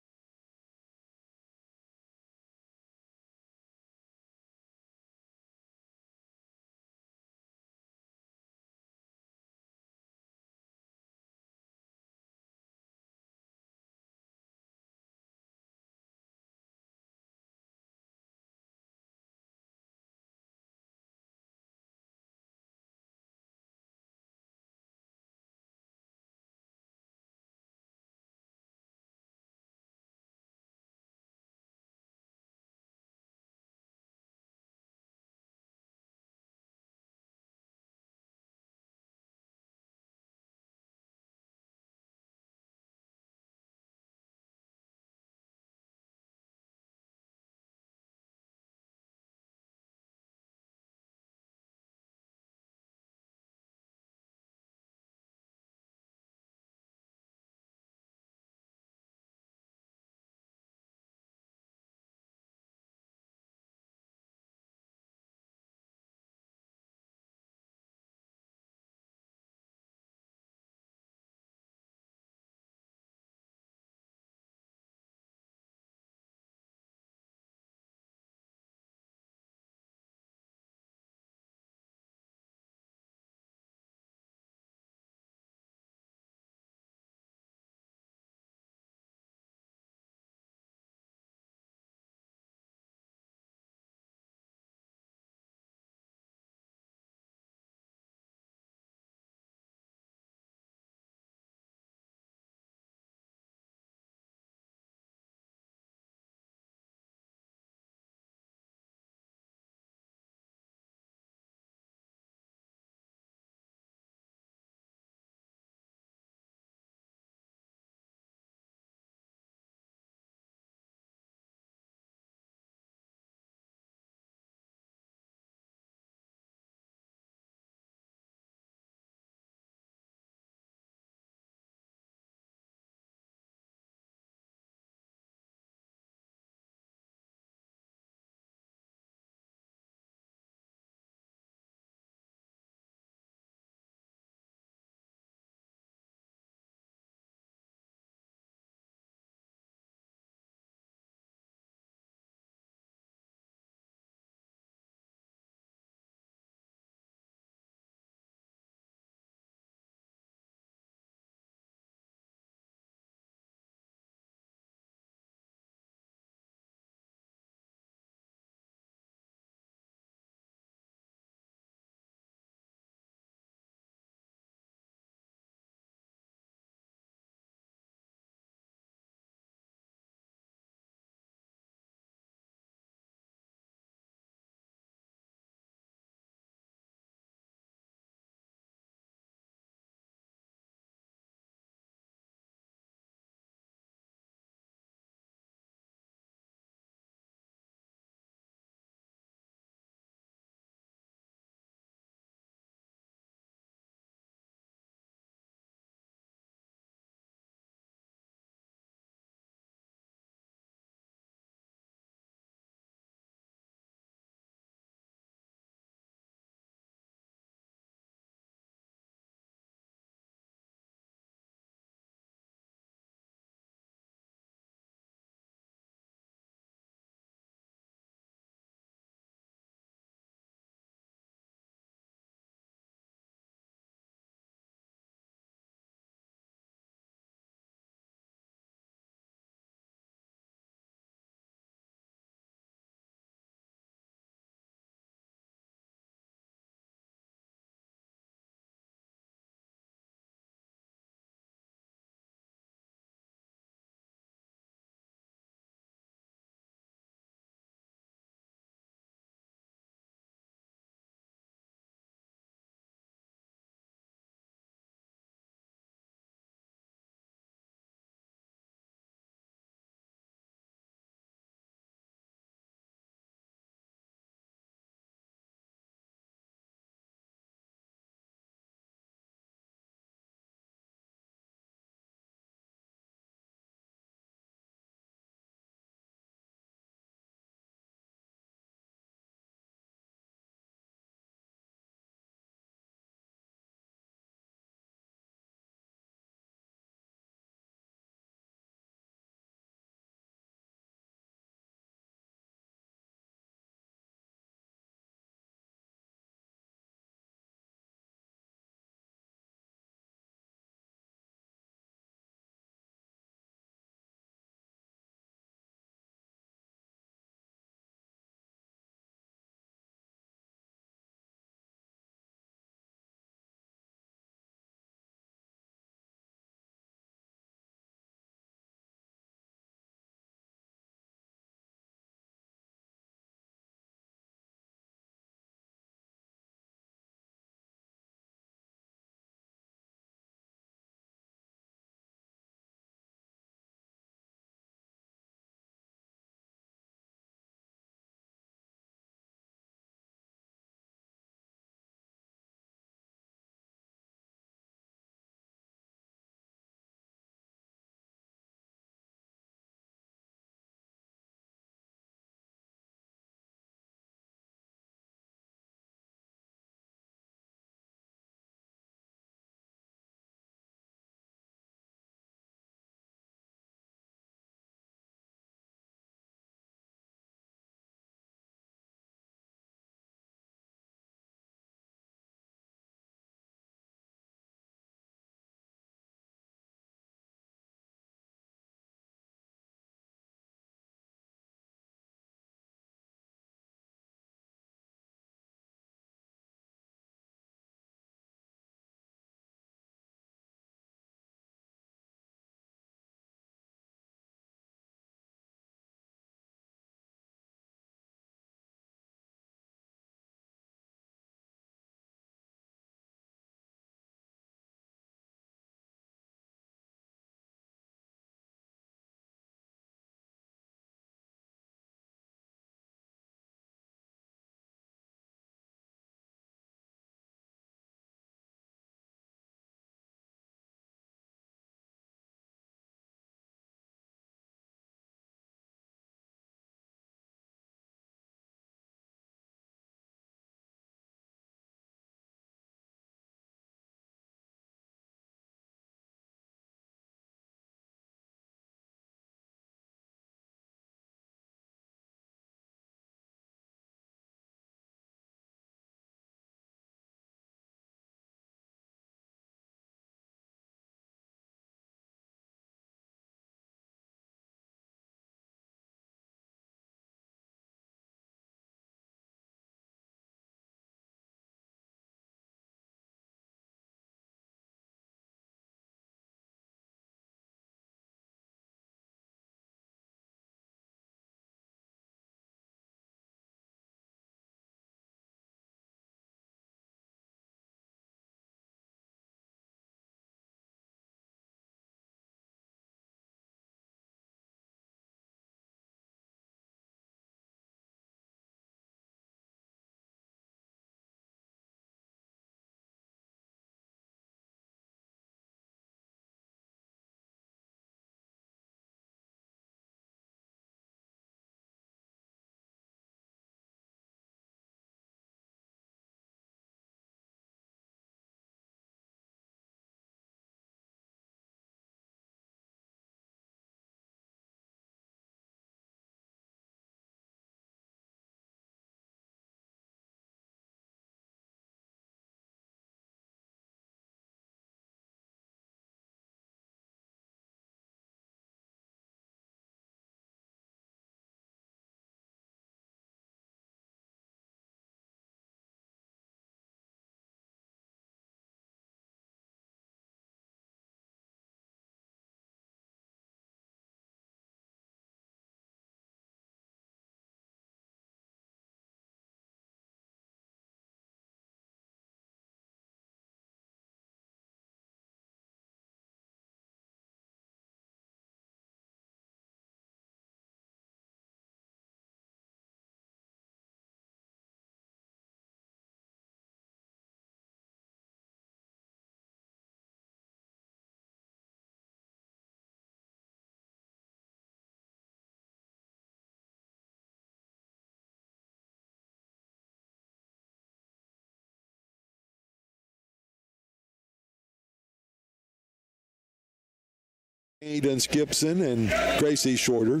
Cadence Gibson and Gracie Shorter.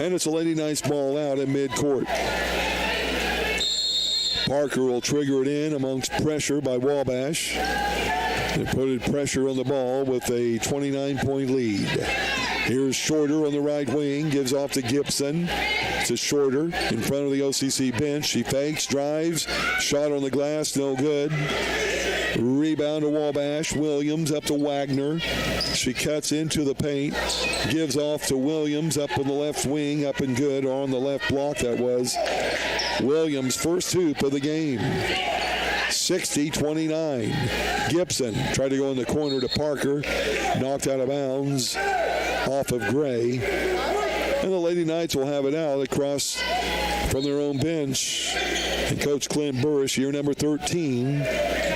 And it's a Lady Knights ball out at midcourt. Parker will trigger it in amongst pressure by Wabash. They put pressure on the ball with a 29-point lead. Here's Shorter on the right wing, gives off to Gibson. To Shorter in front of the OCC bench. She fakes, drives, shot on the glass, no good. Rebound to Wabash. Williams up to Wagner. She cuts into the paint, gives off to Williams up on the left wing, up and good, or on the left block that was. Williams' first hoop of the game. 60-29. Gibson tried to go in the corner to Parker. Knocked out of bounds off of Gray. And the Lady Knights will have it out across from their own bench. And Coach Clint Burrish, year number 13,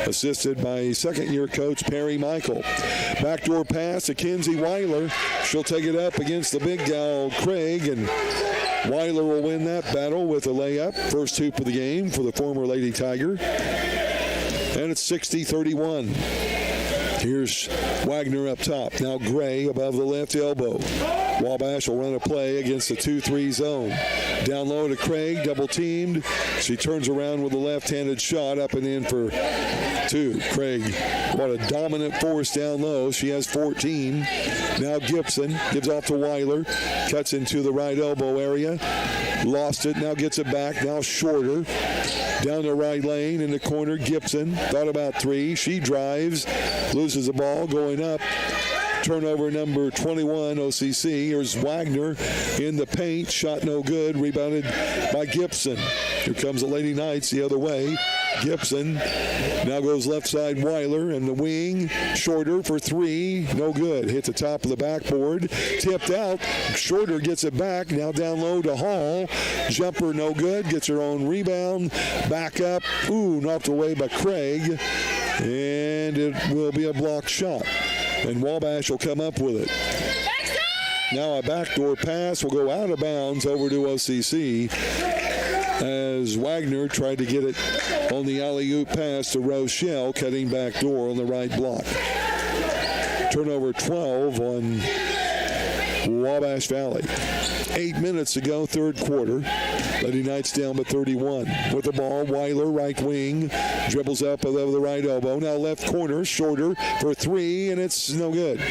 assisted by second-year coach Perry Michael. Backdoor pass to Kinsey Weiler. She'll take it up against the big gal Craig, and Weiler will win that battle with a layup. First hoop of the game for the former Lady Tiger. And it's 60-31. Here's Wagner up top. Now Gray above the left elbow. Wabash will run a play against the 2-3 zone. Down low to Craig, double teamed. She turns around with a left-handed shot up and in for two. Craig, what a dominant force down low. She has 14. Now Gibson gives off to Weiler. Cuts into the right elbow area. Lost it, now gets it back. Now Shorter. Down the right lane in the corner. Gibson thought about three. She drives, loses the ball, going up. Turnover number 21, OCC. Here's Wagner in the paint. Shot no good. Rebounded by Gibson. Here comes the Lady Knights the other way. Gibson now goes left side. Weiler in the wing. Shorter for three. No good. Hit the top of the backboard. Tipped out. Shorter gets it back. Now down low to Hall. Jumper no good. Gets her own rebound. Back up. Ooh, knocked away by Craig. And it will be a blocked shot. And Wabash will come up with it. Now a backdoor pass will go out of bounds over to OCC as Wagner tried to get it on the alley-oop pass to Rochelle, cutting back door on the right block. Turnover 12 on Wabash Valley. 8 minutes to go, third quarter. Lady Knights down by 31. With the ball, Weiler, right wing, dribbles up above the right elbow. Now left corner, Shorter for three, and it's no good.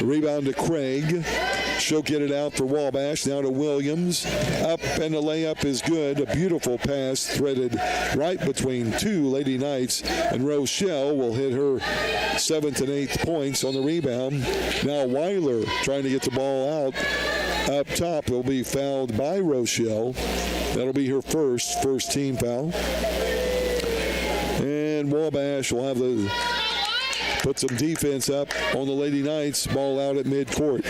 Rebound to Craig. She'll get it out for Wabash. Now to Williams. Up, and the layup is good. A beautiful pass threaded right between two Lady Knights, and Rochelle will hit her 7th and 8th points on the rebound. Now Weiler trying to get the ball out. Up top will be fouled by Rochelle. That'll be her first team foul. And Wabash will have to put some defense up on the Lady Knights. Ball out at midcourt.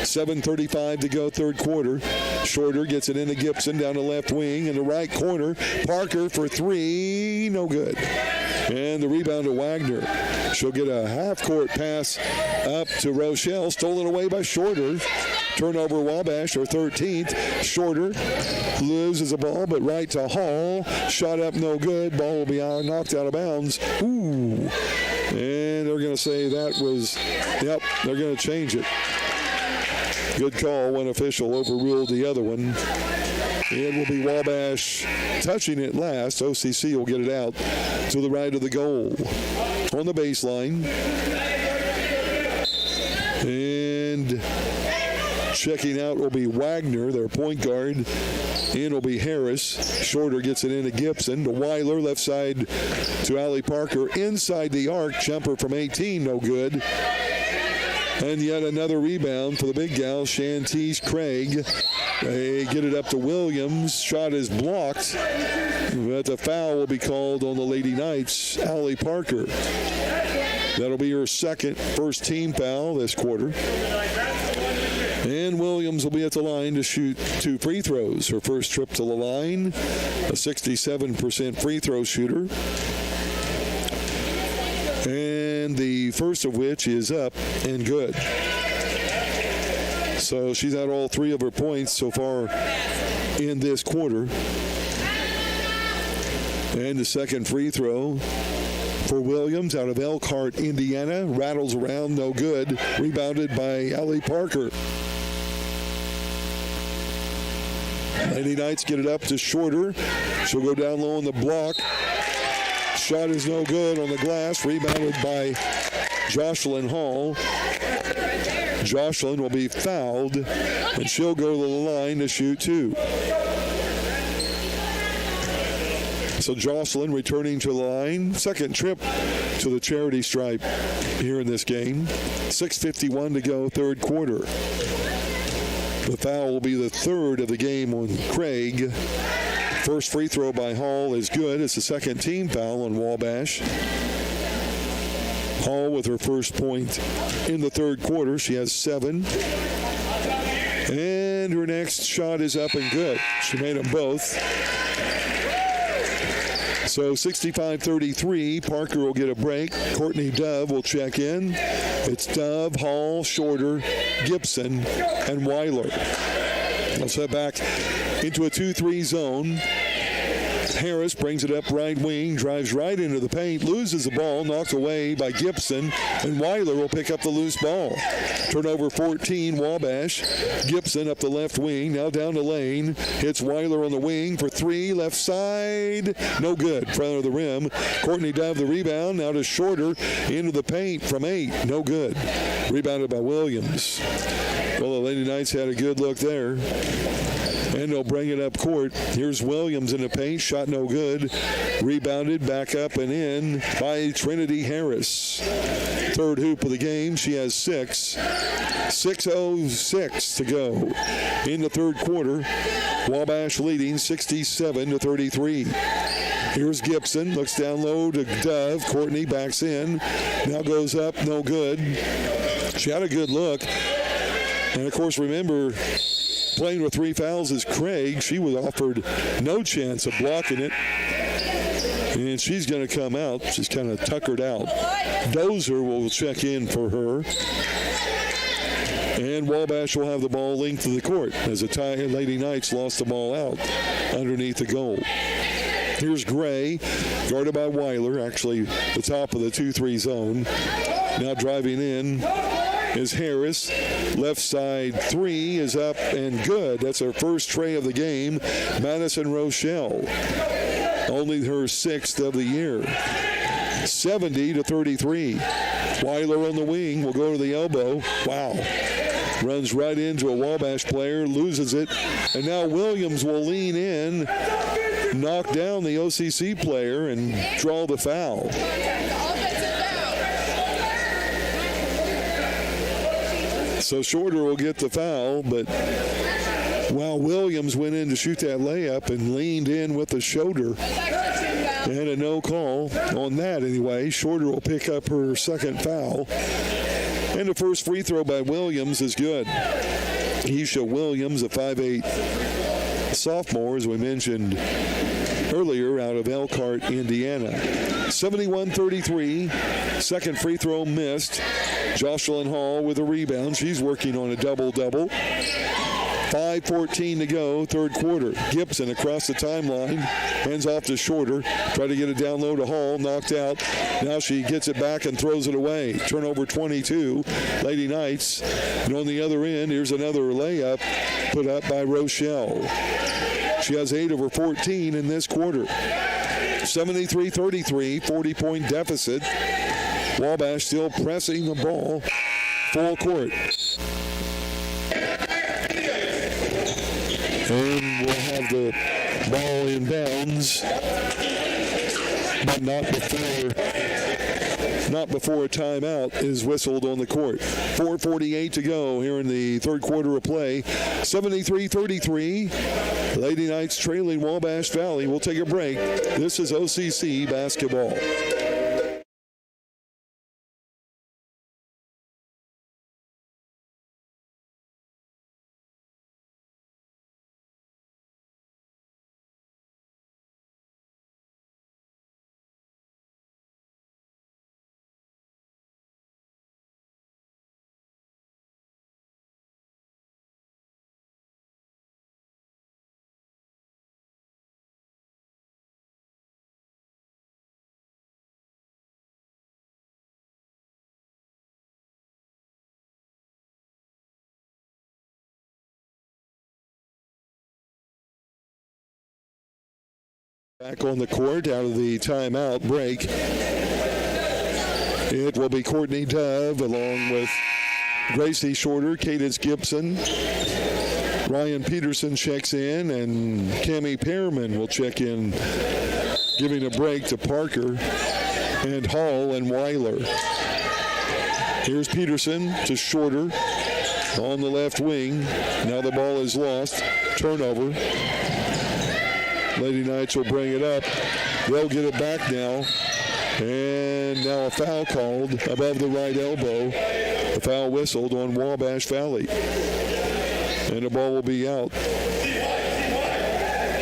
7:35 to go, third quarter. Shorter gets it into Gibson down the left wing in the right corner. Parker for three, no good. And the rebound to Wagner. She'll get a half-court pass up to Rochelle, stolen away by Shorter. Turnover Wabash, her 13th. Shorter loses the ball, but right to Hall. Shot up, no good. Ball will be knocked out of bounds. Ooh. And they're going to say that was, yep, they're going to change it. Good call. One official overruled the other one. It will be Wabash touching it last. OCC will get it out to the right of the goal. On the baseline. And checking out will be Wagner, their point guard. In will be Harris. Shorter gets it into Gibson. To Weiler, left side to Allie Parker. Inside the arc, jumper from 18, no good. And yet another rebound for the big gal, Shantice Craig. They get it up to Williams. Shot is blocked. But the foul will be called on the Lady Knights, Allie Parker. That'll be her first team foul this quarter. And Williams will be at the line to shoot 2 free throws. Her first trip to the line, a 67% free throw shooter. And the first of which is up and good. So she's had all 3 of her points so far in this quarter. And the second free throw for Williams out of Elkhart, Indiana. Rattles around, no good. Rebounded by Allie Parker. Lady Knights get it up to Shorter. She'll go down low on the block. Shot is no good on the glass. Rebounded by Jocelyn Hall. Jocelyn will be fouled, and she'll go to the line to shoot two. So Jocelyn returning to the line. Second trip to the charity stripe here in this game. 6:51 to go, third quarter. The foul will be the third of the game on Craig. First free throw by Hall is good. It's the second team foul on Wabash. Hall with her first point in the third quarter. She has 7. And her next shot is up and good. She made them both. So 65-33, Parker will get a break. Courtney Dove will check in. It's Dove, Hall, Shorter, Gibson, and Weiler. They'll set back into a 2-3 zone. Harris brings it up right wing, drives right into the paint, loses the ball, knocked away by Gibson, and Weiler will pick up the loose ball. Turnover 14, Wabash. Gibson up the left wing, now down to Lane. Hits Weiler on the wing for 3, left side, no good, front of the rim. Courtney Dove the rebound, now to Shorter, into the paint from 8, no good. Rebounded by Williams. Well, the Lady Knights had a good look there. And they'll bring it up court. Here's Williams in the paint. Shot no good. Rebounded back up and in by Trinity Harris. Third hoop of the game. She has 6. 6:06 to go in the third quarter. Wabash leading 67-33. Here's Gibson. Looks down low to Dove. Courtney backs in. Now goes up. No good. She had a good look. And, of course, remember, playing with 3 fouls is Craig. She was offered no chance of blocking it. And she's going to come out. She's kind of tuckered out. Dozer will check in for her. And Wabash will have the ball length of the court as the Lady Knights lost the ball out underneath the goal. Here's Gray, guarded by Weiler, actually the top of the 2-3 zone. Now driving in is Harris. Left side 3 is up and good. That's her first tray of the game. Madison Rochelle, only her 6th of the year. 70-33. Weiler on the wing will go to the elbow. Wow. Runs right into a Wabash player, loses it. And now Williams will lean in, knock down the OCC player, and draw the foul. So Shorter will get the foul, but while Williams went in to shoot that layup and leaned in with the shoulder, and a no call on that anyway. Shorter will pick up her second foul. And the first free throw by Williams is good. Isha Williams, a 5'8" sophomore, as we mentioned earlier, out of Elkhart, Indiana. 71-33. Second free throw missed. Jocelyn Hall with a rebound. She's working on a double-double. 5:14 to go, third quarter. Gibson across the timeline, hands off to Shorter. Try to get it down low to Hall, knocked out. Now she gets it back and throws it away. Turnover 22, Lady Knights. And on the other end, here's another layup put up by Rochelle. She has 8 of her 14 in this quarter. 73-33, 40-point deficit. Wabash still pressing the ball full court. And we'll have the ball in bounds, but not before a timeout is whistled on the court. 4:48 to go here in the third quarter of play. 73-33. Lady Knights trailing Wabash Valley. We'll take a break. This is OCC basketball. Back on the court out of the timeout break. It will be Courtney Dove along with Gracie Shorter, Cadence Gibson. Ryan Peterson checks in, and Cammie Pearman will check in, giving a break to Parker and Hall and Weiler. Here's Peterson to Shorter on the left wing. Now the ball is lost. Turnover. Lady Knights will bring it up. They'll get it back now. And now a foul called above the right elbow. The foul whistled on Wabash Valley. And the ball will be out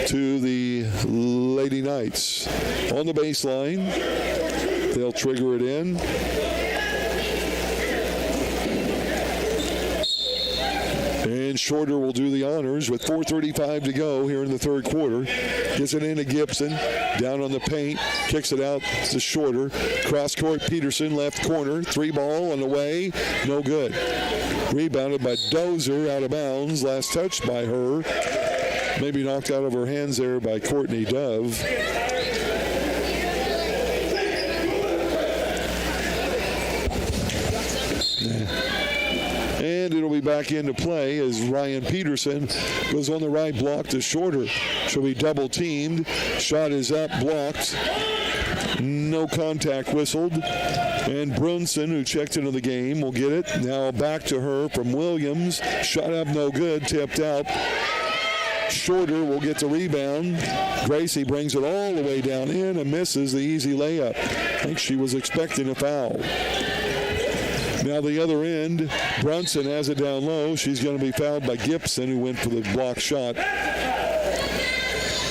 to the Lady Knights. On the baseline, they'll trigger it in. And Shorter will do the honors with 4:35 to go here in the third quarter. Gets it into Gibson, down on the paint, kicks it out to Shorter. Cross court, Peterson, left corner, 3-ball on the way, no good. Rebounded by Dozer, out of bounds. Last touch by her. Maybe knocked out of her hands there by Courtney Dove. And it'll be back into play as Ryan Peterson goes on the right block to Shorter. She'll be double teamed. Shot is up, blocked. No contact whistled. And Brunson, who checked into the game, will get it. Now back to her from Williams. Shot up, no good, tipped out. Shorter will get the rebound. Gracie brings it all the way down in and misses the easy layup. I think she was expecting a foul. Now the other end, Brunson has it down low. She's going to be fouled by Gibson, who went for the block shot.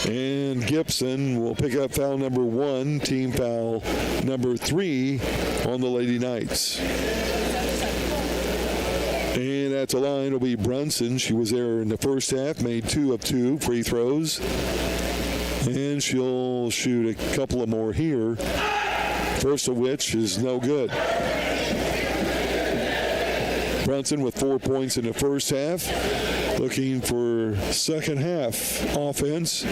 And Gibson will pick up foul number 1, team foul number 3 on the Lady Knights. And at the line will be Brunson. She was there in the first half, made 2 of 2 free throws. And she'll shoot a couple of more here, first of which is no good. Brunson with 4 points in the first half, looking for second half offense.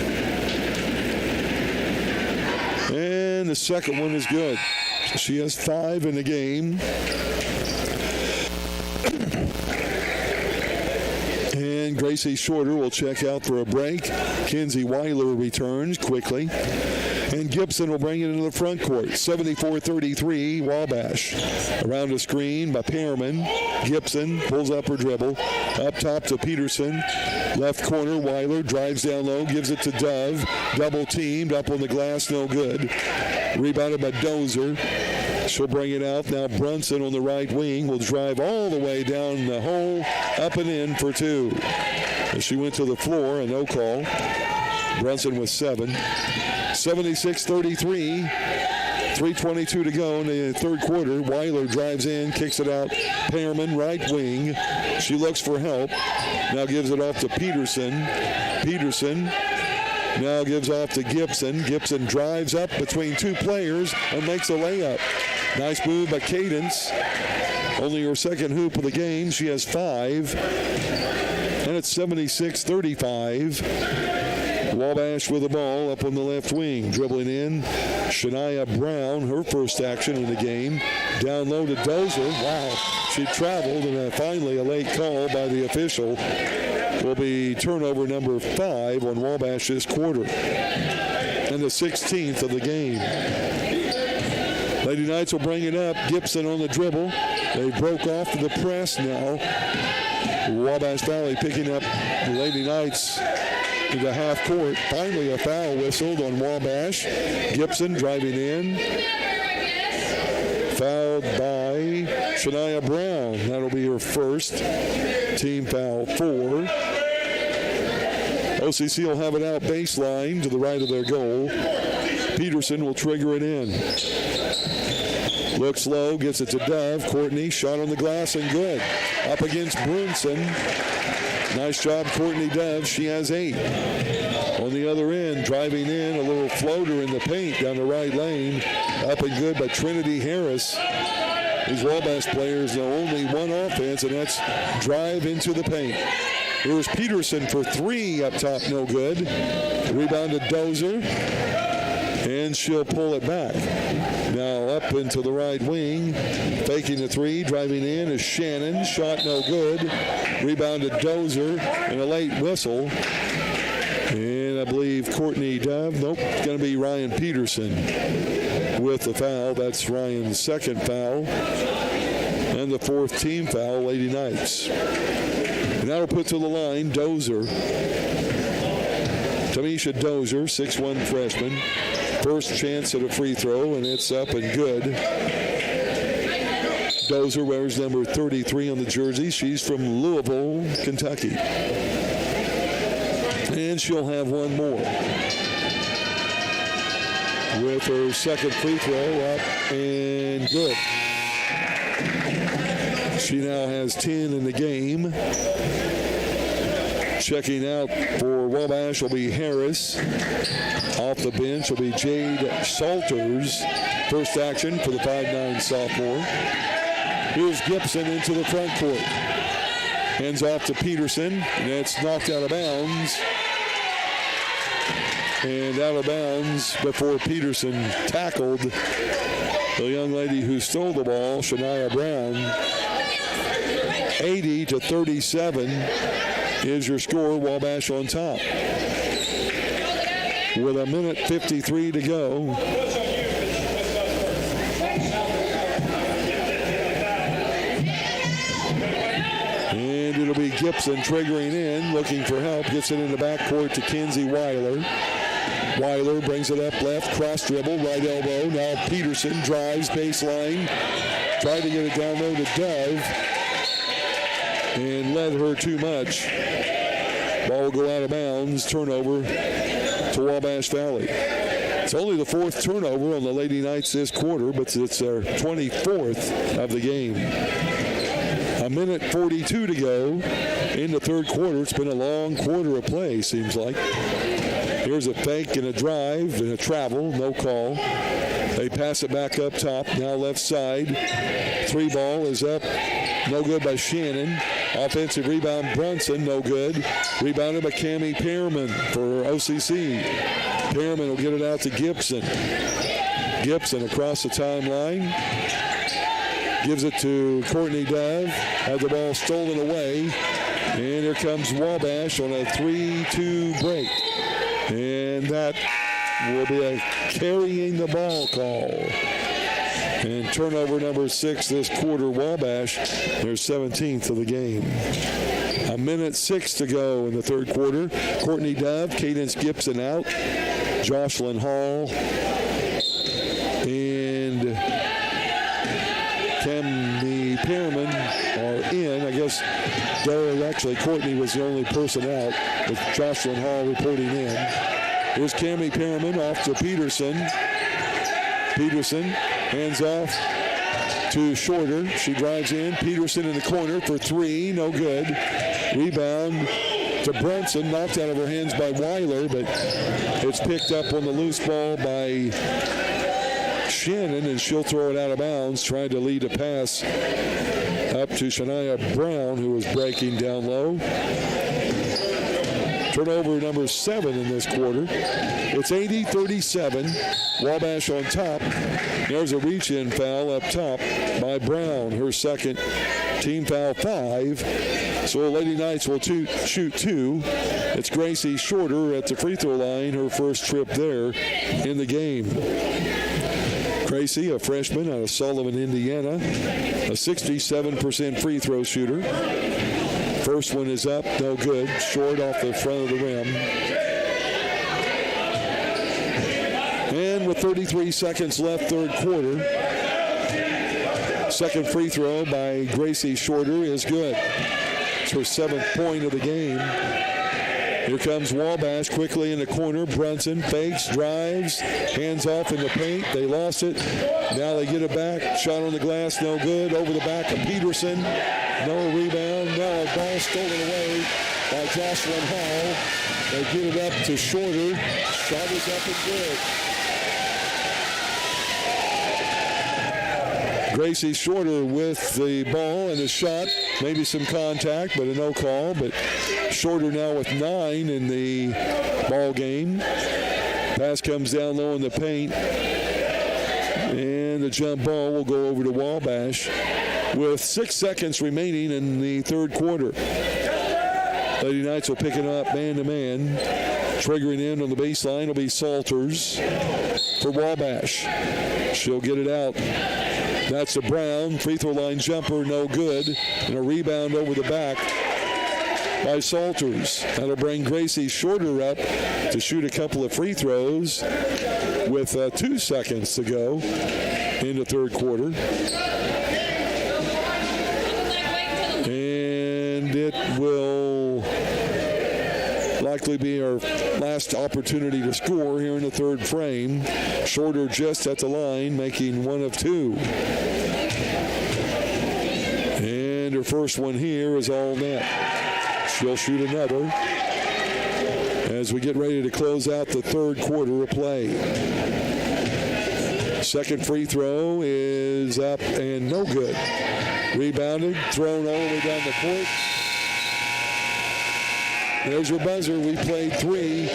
And the second one is good. So she has 5 in the game. And Gracie Shorter will check out for a break. Kinsey Weiler returns quickly. And Gibson will bring it into the front court. 74-33, Wabash. Around a screen by Pearman. Gibson pulls up her dribble. Up top to Peterson. Left corner, Weiler drives down low, gives it to Dove. Double teamed, up on the glass, no good. Rebounded by Dozer. She'll bring it out. Now Brunson on the right wing will drive all the way down the hole, up and in for 2. As she went to the floor, a no call. Brunson with 7. 76-33. 3:22 to go in the third quarter. Weiler drives in, kicks it out. Pearman, right wing. She looks for help. Now gives it off to Peterson. Peterson now gives off to Gibson. Gibson drives up between 2 players and makes a layup. Nice move by Cadence. Only her second hoop of the game. She has 5. And it's 76-35. Wabash with the ball up on the left wing. Dribbling in, Shania Brown, her first action in the game. Down low to Dozer. Wow, she traveled, and finally a late call by the official. Will be turnover number 5 on Wabash this quarter. And the 16th of the game. Lady Knights will bring it up. Gibson on the dribble. They broke off the press now. Wabash Valley picking up the Lady Knights to the half court. Finally a foul whistled on Wabash. Gibson driving in. Fouled by Shania Brown. That'll be her first. Team foul 4. OCC will have it out baseline to the right of their goal. Peterson will trigger it in. Looks low, gets it to Dove. Courtney, shot on the glass and good. Up against Brunson. Nice job, Courtney Dove. She has 8. On the other end, driving in, a little floater in the paint down the right lane. Up and good by Trinity Harris. These Wabash players know only one offense, and that's drive into the paint. Here's Peterson for 3 up top, no good. Rebound to Dozer. and she'll pull it back. Now up into the right wing, faking the three, driving in is Shannon. Shot no good. Rebounded Dozer, and a late whistle. And I believe Courtney Dove, nope, going to be Ryan Peterson with the foul. That's Ryan's second foul. And the fourth team foul, Lady Knights. And that'll put to the line Dozer. Tamisha Dozer, 6'1" freshman. First chance at a free throw, and it's up and good. Dozer wears number 33 on the jersey. She's from Louisville, Kentucky. And she'll have one more. With her second free throw up and good. She now has 10 in the game. Checking out for Wabash will be Harris. Off the bench will be Jade Salters. First action for the 5'9" sophomore. Here's Gibson into the front court. Hands off to Peterson, and it's knocked out of bounds. And out of bounds before Peterson tackled the young lady who stole the ball, Shania Brown. 80-37 is your score. Wabash on top. With a minute 53 to go. And it'll be Gibson triggering in, looking for help. Gets it in the backcourt to Kenzie Weiler. Weiler brings it up left, cross dribble, right elbow. Now Peterson drives baseline. Tried to get it down low to Dove. And led her too much. Ball will go out of bounds. Turnover to Wabash Valley. It's only the fourth turnover on the Lady Knights this quarter, but it's their 24th of the game. A minute 42 to go in the third quarter. It's been a long quarter of play, seems like. Here's a fake and a drive and a travel, no call. They pass it back up top, now left side. Three ball is up, no good by Shannon. Offensive rebound, Brunson, no good. Rebounded by Cammie Pearman for OCC. Pearman will get it out to Gibson. Gibson across the timeline. Gives it to Courtney Dove. Has the ball stolen away. And here comes Wabash on a 3-2 break. And that will be a carrying the ball call. And turnover number 6 this quarter, Wabash, their 17th of the game. A minute 6 to go in the third quarter. Courtney Dove, Cadence Gibson out. Jocelyn Hall and Cammie Pearman are in. I guess actually Courtney was the only person out, with Jocelyn Hall reporting in. Here's Cammie Pearman off to Peterson. Peterson hands off to Shorter. She drives in. Peterson in the corner for three. No good. Rebound to Brunson. Knocked out of her hands by Weiler, but it's picked up on the loose ball by Shannon, and she'll throw it out of bounds, trying to lead a pass up to Shania Brown, who was breaking down low. Turnover number 7 in this quarter. It's 80-37. Wabash on top. There's a reach-in foul up top by Brown, her second, team foul 5. So Lady Knights will shoot 2. It's Gracie Shorter at the free throw line, her first trip there in the game. Gracie, a freshman out of Sullivan, Indiana, a 67% free throw shooter. First one is up, no good. Short off the front of the rim. And with 33 seconds left, third quarter, second free throw by Gracie Shorter is good. It's her 7th point of the game. Here comes Wabash quickly in the corner. Brunson fakes, drives, hands off in the paint. They lost it. Now they get it back. Shot on the glass, no good. Over the back of Peterson. No rebound. Now a ball stolen away by Jocelyn Hall. They get it up to Shorter. Shot is up and good. Gracie Shorter with the ball and the shot. Maybe some contact, but a no call. But Shorter now with 9 in the ball game. Pass comes down low in the paint. And the jump ball will go over to Wabash with 6 seconds remaining in the third quarter. Lady Knights will pick it up man-to-man. Triggering in on the baseline will be Salters for Wabash. She'll get it out. That's a Brown. Free throw line jumper, no good. And a rebound over the back by Salters. That'll bring Gracie Shorter up to shoot a couple of free throws with 2 seconds to go in the third quarter. And it will likely be our last opportunity to score here in the third frame. Shorter just at the line, making 1 of 2. And her first one here is all net. She'll shoot another as we get ready to close out the third quarter of play. Second free throw is up and no good. Rebounded, thrown all the way down the court. There's your buzzer. We played 3.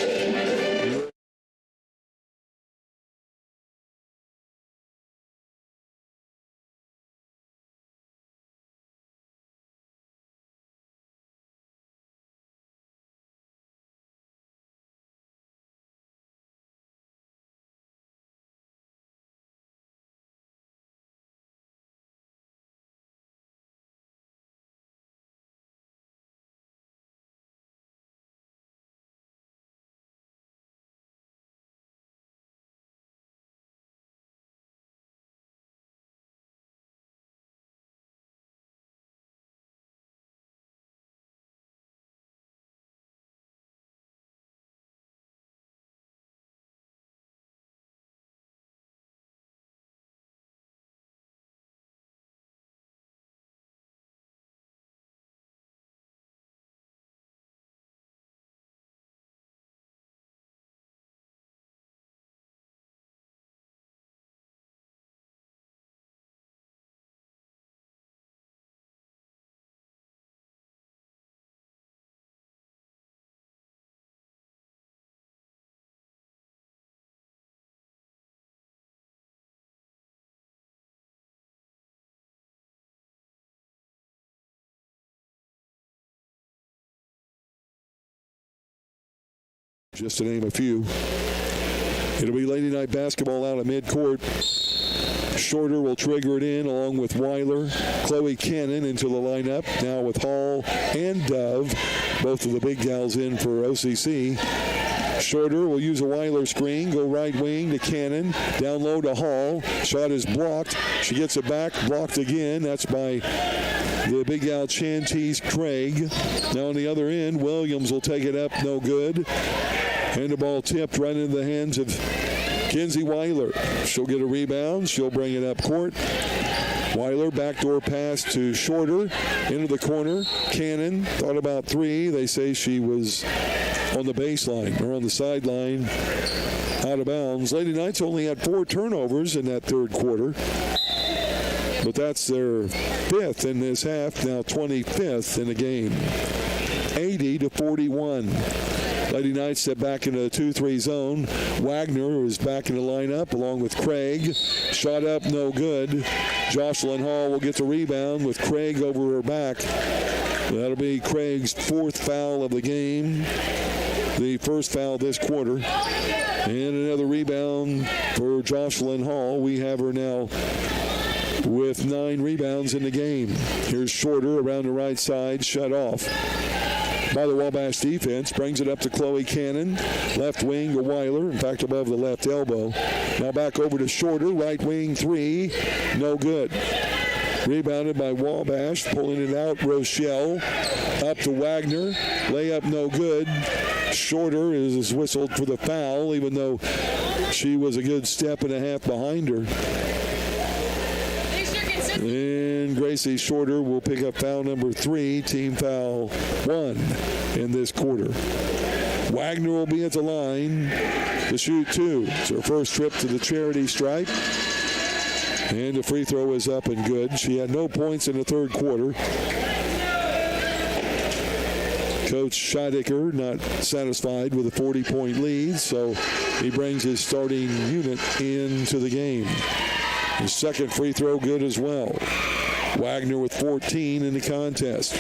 Just to name a few. It'll be Lady Knight basketball out of midcourt. Shorter will trigger it in along with Weiler. Chloe Cannon into the lineup. Now with Hall and Dove. Both of the big gals in for OCC. Shorter will use a Weiler screen. Go right wing to Cannon. Down low to Hall. Shot is blocked. She gets it back. Blocked again. That's by the big gal Chantese Craig. Now on the other end, Williams will take it up. No good. And the ball tipped right into the hands of Kinsey Weiler. She'll get a rebound. She'll bring it up court. Weiler, backdoor pass to Shorter. Into the corner. Cannon thought about 3. They say she was on the baseline or on the sideline out of bounds. Lady Knights only had 4 turnovers in that third quarter. But that's their 5th in this half. Now 25th in the game. 80-41. Lady Knights step back into the 2-3 zone. Wagner is back in the lineup along with Craig. Shot up, no good. Jocelyn Hall will get the rebound with Craig over her back. That'll be Craig's 4th foul of the game. The first foul this quarter. And another rebound for Jocelyn Hall. We have her now with 9 rebounds in the game. Here's Shorter around the right side, shut off by the Wabash defense. Brings it up to Chloe Cannon. Left wing to Weiler. In fact, above the left elbow. Now back over to Shorter. Right wing 3. No good. Rebounded by Wabash. Pulling it out, Rochelle. Up to Wagner. Layup no good. Shorter is whistled for the foul, even though she was a good step and a half behind her. And Gracie Shorter will pick up foul number 3, team foul 1 in this quarter. Wagner will be at the line to shoot 2. It's her first trip to the charity stripe. And the free throw is up and good. She had no points in the third quarter. Coach Scheidecker not satisfied with a 40-point lead, so he brings his starting unit into the game. His second free throw good as well. Wagner with 14 in the contest.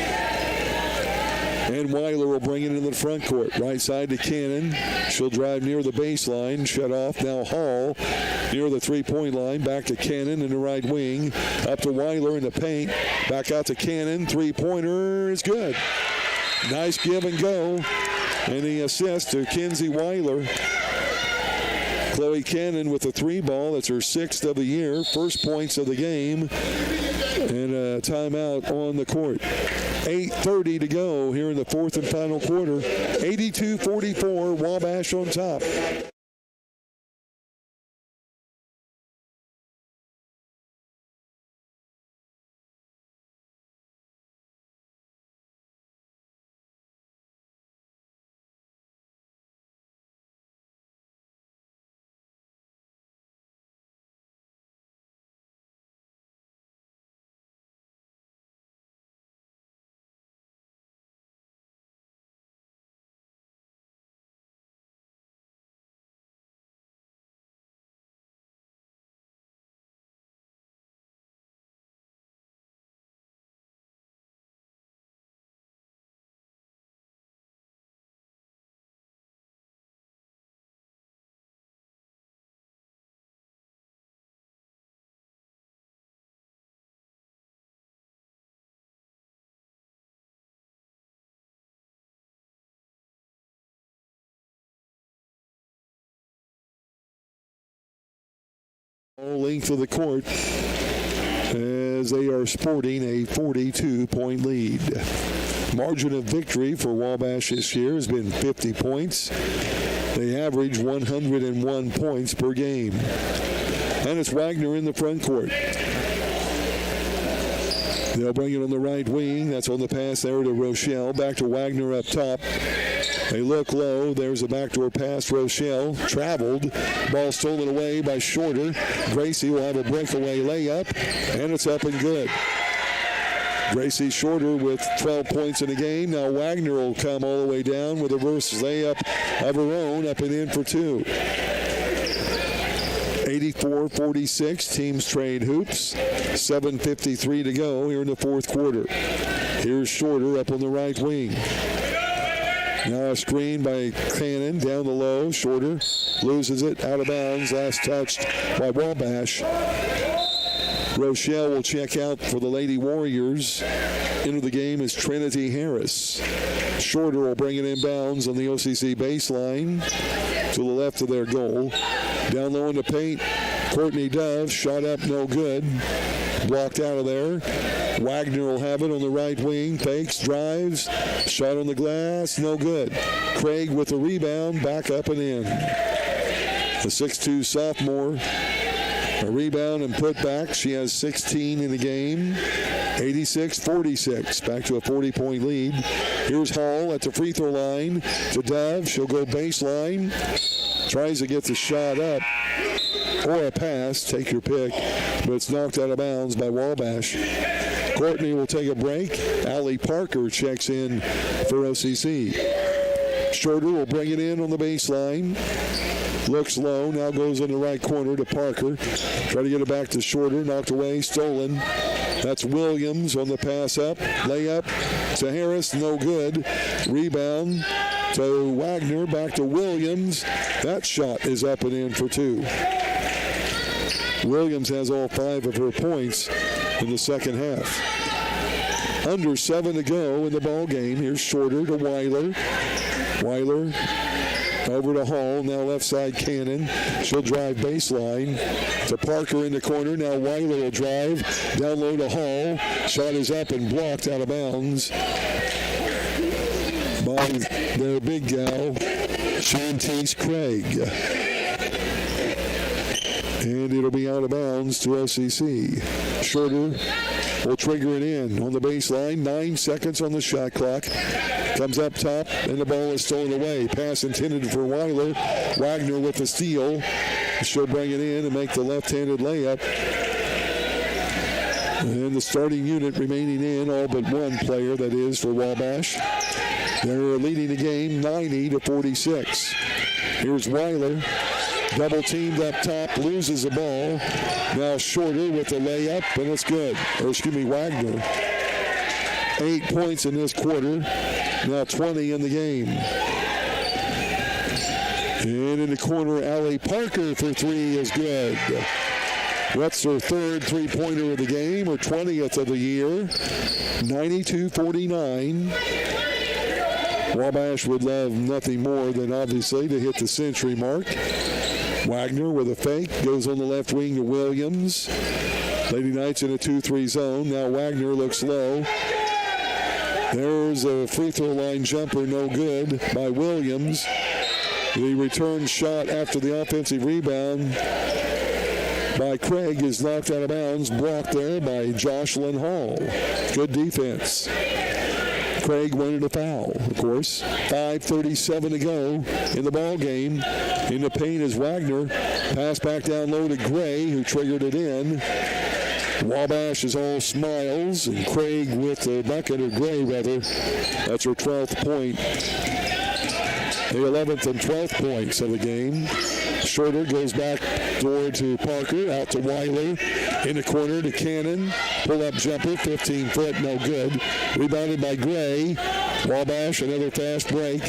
And Weiler will bring it into the front court. Right side to Cannon. She'll drive near the baseline. Shut off. Now Hall near the three-point line. Back to Cannon in the right wing. Up to Weiler in the paint. Back out to Cannon. Three-pointer is good. Nice give and go. And the assist to Kinsey Weiler. Chloe Cannon with the three ball. That's her sixth of the year. First points of the game. And a timeout on the court. 8:30 to go here in the fourth and final quarter. 82-44, Wabash on top. Length of the court as they are sporting a 42-point lead. Margin of victory for Wabash this year has been 50 points. They average 101 points per game. And it's Wagner in the front court. They'll bring it on the right wing. That's on the pass there to Rochelle. Back to Wagner up top. They look low. There's a backdoor pass. Rochelle traveled. Ball stolen away by Shorter. Gracie will have a breakaway layup, and it's up and good. Gracie Shorter with 12 points in the game. Now Wagner will come all the way down with a reverse layup of her own, up and in for two. 84-46. Teams trade hoops. 7:53 to go here in the fourth quarter. Here's Shorter up on the right wing. Now a screen by Cannon down the low. Shorter loses it out of bounds. Last touched by Wabash. Rochelle will check out for the Lady Warriors. Into the game is Trinity Harris. Shorter will bring it inbounds on the OCC baseline to the left of their goal. Down low in the paint, Courtney Dove. Shot up, no good. Blocked out of there. Wagner will have it on the right wing. Fakes, drives. Shot on the glass, no good. Craig with the rebound, back up and in. The 6'2 sophomore. A rebound and put back. She has 16 in the game. 86-46. Back to a 40-point lead. Here's Hall at the free throw line to Dove. She'll go baseline. Tries to get the shot up. Or a pass. Take your pick. But it's knocked out of bounds by Wabash. Courtney will take a break. Allie Parker checks in for OCC. Shorter will bring it in on the baseline. Looks low. Now goes in the right corner to Parker. Try to get it back to Shorter. Knocked away. Stolen. That's Williams on the pass up. Layup to Harris. No good. Rebound to Wagner. Back to Williams. That shot is up and in for two. Williams has all 5 of her points in the second half. Under 7 to go in the ball game. Here's Shorter to Weiler. Weiler over to Hall. Now left side Cannon. She'll drive baseline to Parker in the corner. Now Weiler will drive down low to Hall. Shot is up and blocked out of bounds by their big gal, Shantice Craig. And it'll be out of bounds to OCC. Shorter will trigger it in on the baseline. 9 seconds on the shot clock. Comes up top, and the ball is stolen away. Pass intended for Weiler. Wagner with the steal. She'll bring it in and make the left-handed layup. And the starting unit remaining in, all but one player, that is, for Wabash. They're leading the game 90-46. Here's Weiler. Double teamed up top, loses the ball. Now Shorter with the layup, and it's good. Wagner. 8 points in this quarter. Now 20 in the game. And in the corner, Allie Parker for three is good. That's her third three-pointer of the game, her 20th of the year. 92-49. Wabash would love nothing more than, obviously, to hit the century mark. Wagner with a fake, goes on the left wing to Williams. Lady Knights in a 2-3 zone. Now Wagner looks low. There's a free throw line jumper, no good, by Williams. The return shot after the offensive rebound by Craig is knocked out of bounds, blocked there by Jocelyn Hall. Good defense. Craig wanted a foul, of course. 5:37 to go in the ball game. In the paint is Wagner. Pass back down low to Gray, who triggered it in. Wabash is all smiles, and Craig with the bucket, or Gray rather. That's her 12th point. The 11th and 12th points of the game. Shorter goes back door to Parker, out to Weiler. In the corner to Cannon. Pull-up jumper, 15-foot, no good. Rebounded by Gray. Wabash, another fast break.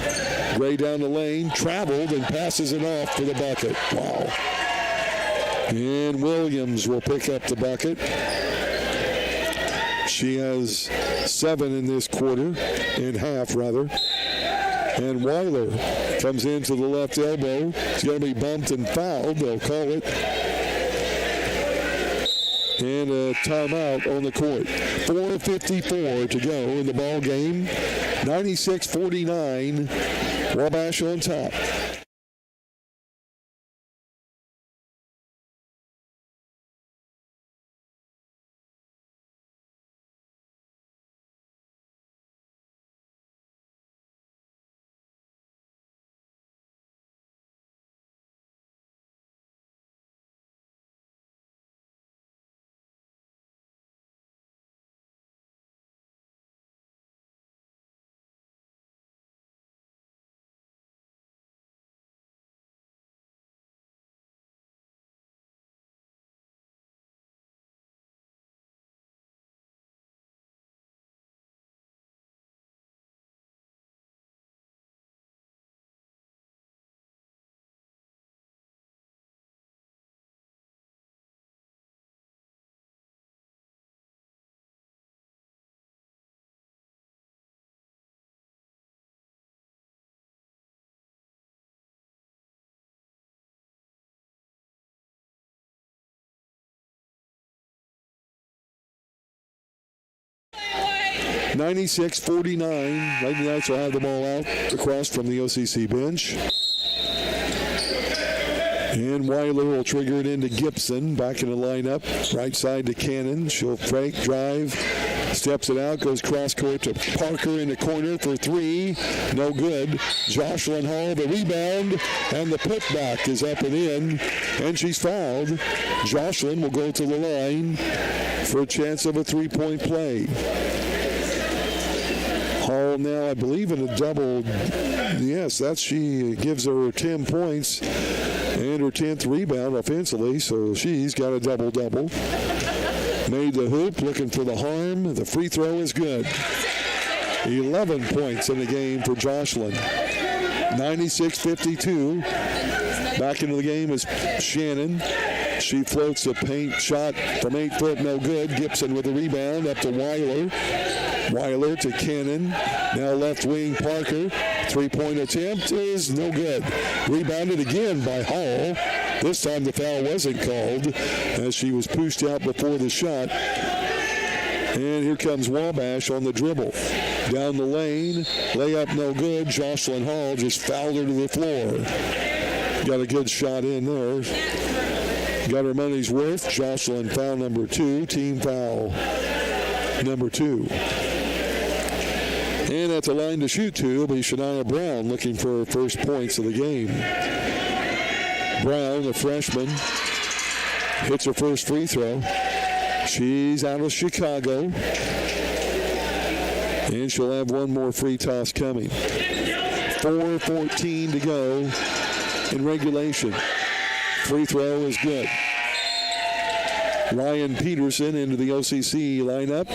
Gray down the lane, traveled, and passes it off for the bucket. Wow. And Williams will pick up the bucket. She has 7 in this quarter, in half rather. And Weiler comes into the left elbow. It's going to be bumped and fouled, they'll call it. And a timeout on the court. 4:54 to go in the ball game. 96-49. Wabash on top. (96-49). Lady Knights will have the ball out across from the OCC bench. And Weiler will trigger it into Gibson. Back in the lineup. Right side to Cannon. She'll fake, drive, steps it out, goes cross court to Parker in the corner for three. No good. Jocelyn Hall the rebound, and the putback is up and in, and she's fouled. Jocelyn will go to the line for a chance of a three-point play. Hall now, I believe, in a double. Yes, she gives her 10 points and her 10th rebound offensively, so she's got a double-double. Made the hoop, looking for the harm. The free throw is good. 11 points in the game for Jocelyn. 96-52. Back into the game is Shannon. She floats a paint shot from 8 foot, no good. Gibson with the rebound, up to Weiler. Weiler to Cannon. Now left wing Parker. Three-point attempt is no good. Rebounded again by Hall. This time the foul wasn't called as she was pushed out before the shot. And here comes Wabash on the dribble. Down the lane. Layup no good. Jocelyn Hall just fouled her to the floor. Got a good shot in there. Got her money's worth. Jocelyn foul number 2. Team foul number 2. And at the line to shoot to will be Shania Brown, looking for her first points of the game. Brown, the freshman, hits her first free throw. She's out of Chicago. And she'll have one more free toss coming. 4:14 to go in regulation. Free throw is good. Ryan Peterson into the OCC lineup.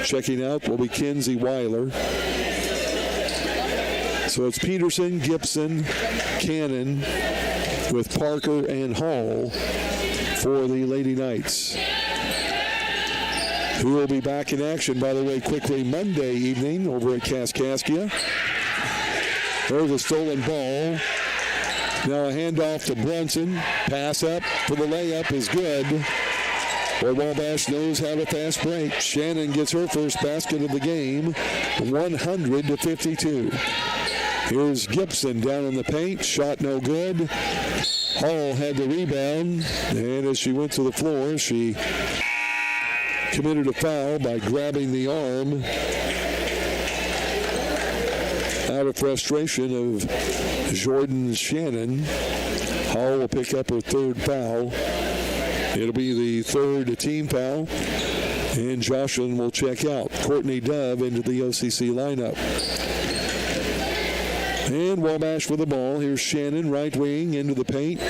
Checking out will be Kenzie Weiler. So it's Peterson, Gibson, Cannon with Parker and Hall for the Lady Knights, who will be back in action, by the way, quickly Monday evening over at Kaskaskia. There's a stolen ball. Now a handoff to Brunson. Pass up for the layup is good. Boy, Wabash knows how to fast break. Shannon gets her first basket of the game, 100-52. Here's Gibson down in the paint. Shot no good. Hall had the rebound, and as she went to the floor, she committed a foul by grabbing the arm out of frustration of Jordan Shannon. Hall will pick up her third foul. It'll be the third team foul, and Jocelyn will check out. Courtney Dove into the OCC lineup. And Wabash with the ball. Here's Shannon, right wing, into the paint.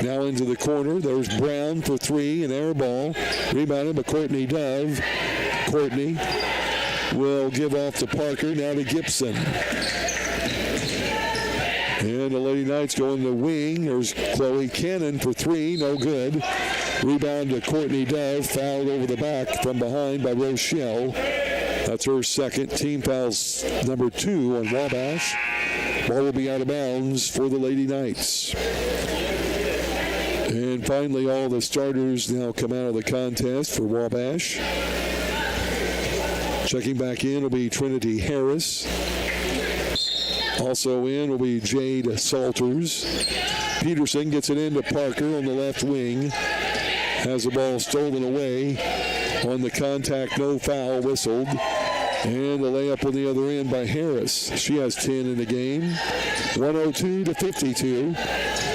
Now into the corner. There's Brown for three, an air ball. Rebounded by Courtney Dove. Courtney will give off to Parker, now to Gibson. And the Lady Knights go in the wing. There's Chloe Cannon for three, no good. Rebound to Courtney Dove, fouled over the back from behind by Rochelle. That's her second. Team fouls number 2 on Wabash. Ball will be out of bounds for the Lady Knights. And finally, all the starters now come out of the contest for Wabash. Checking back in will be Trinity Harris. Also in will be Jade Salters. Peterson gets it into Parker on the left wing. Has the ball stolen away on the contact, no foul whistled. And a layup on the other end by Harris. She has 10 in the game. 102-52.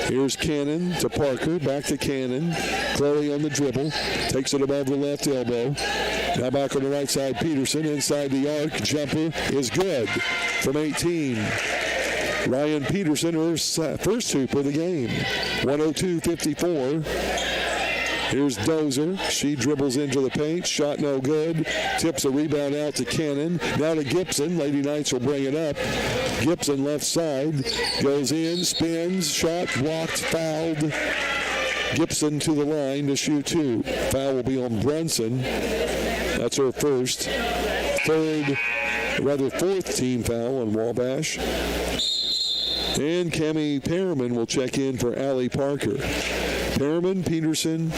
Here's Cannon to Parker. Back to Cannon. Chloe on the dribble. Takes it above the left elbow. Now back on the right side, Peterson. Inside the arc. Jumper is good from 18. Ryan Peterson, her first hoop of the game. 102-54. Here's Dozer. She dribbles into the paint. Shot no good. Tips a rebound out to Cannon. Now to Gibson. Lady Knights will bring it up. Gibson left side. Goes in. Spins. Shot blocked. Fouled. Gibson to the line to shoot 2. Foul will be on Brunson. That's her first. Fourth team foul on Wabash. And Cammie Perriman will check in for Allie Parker. Perriman, Peterson,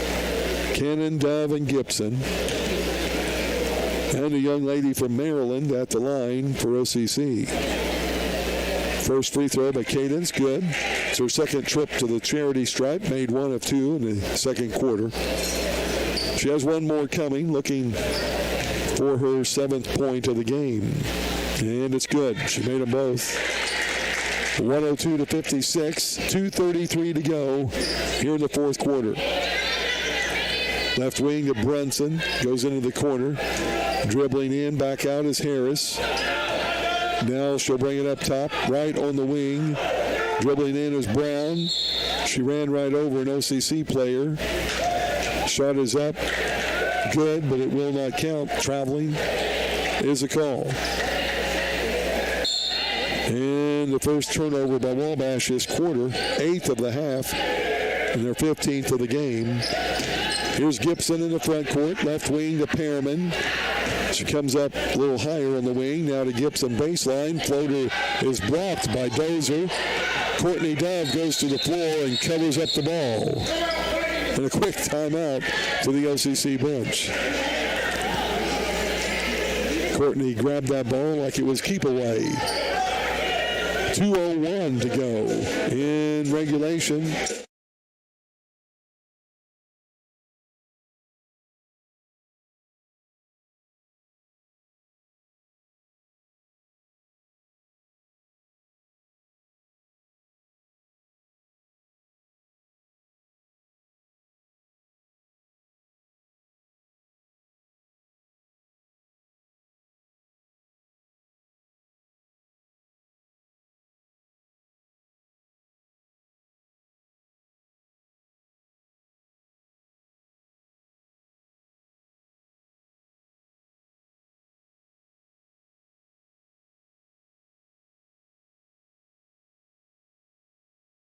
Cannon, Dove, and Gibson. And a young lady from Maryland at the line for OCC. First free throw by Cadence, good. It's her second trip to the charity stripe, made 1 of 2 in the second quarter. She has one more coming, looking for her 7th point of the game. And it's good. She made them both. 102-56, 2:33 to go here in the fourth quarter. Left wing to Brunson, goes into the corner. Dribbling in, back out is Harris. Now she'll bring it up top, right on the wing. Dribbling in is Brown. She ran right over an OCC player. Shot is up, good, but it will not count. Traveling is a call. And the first turnover by Wabash this quarter, 8th of the half, and their 15th of the game. Here's Gibson in the front court, left wing to Perriman. She comes up a little higher on the wing, now to Gibson baseline. Floater is blocked by Dozer. Courtney Dove goes to the floor and covers up the ball. And a quick timeout to the OCC bench. Courtney grabbed that ball like it was keep away. 2:01 to go in regulation.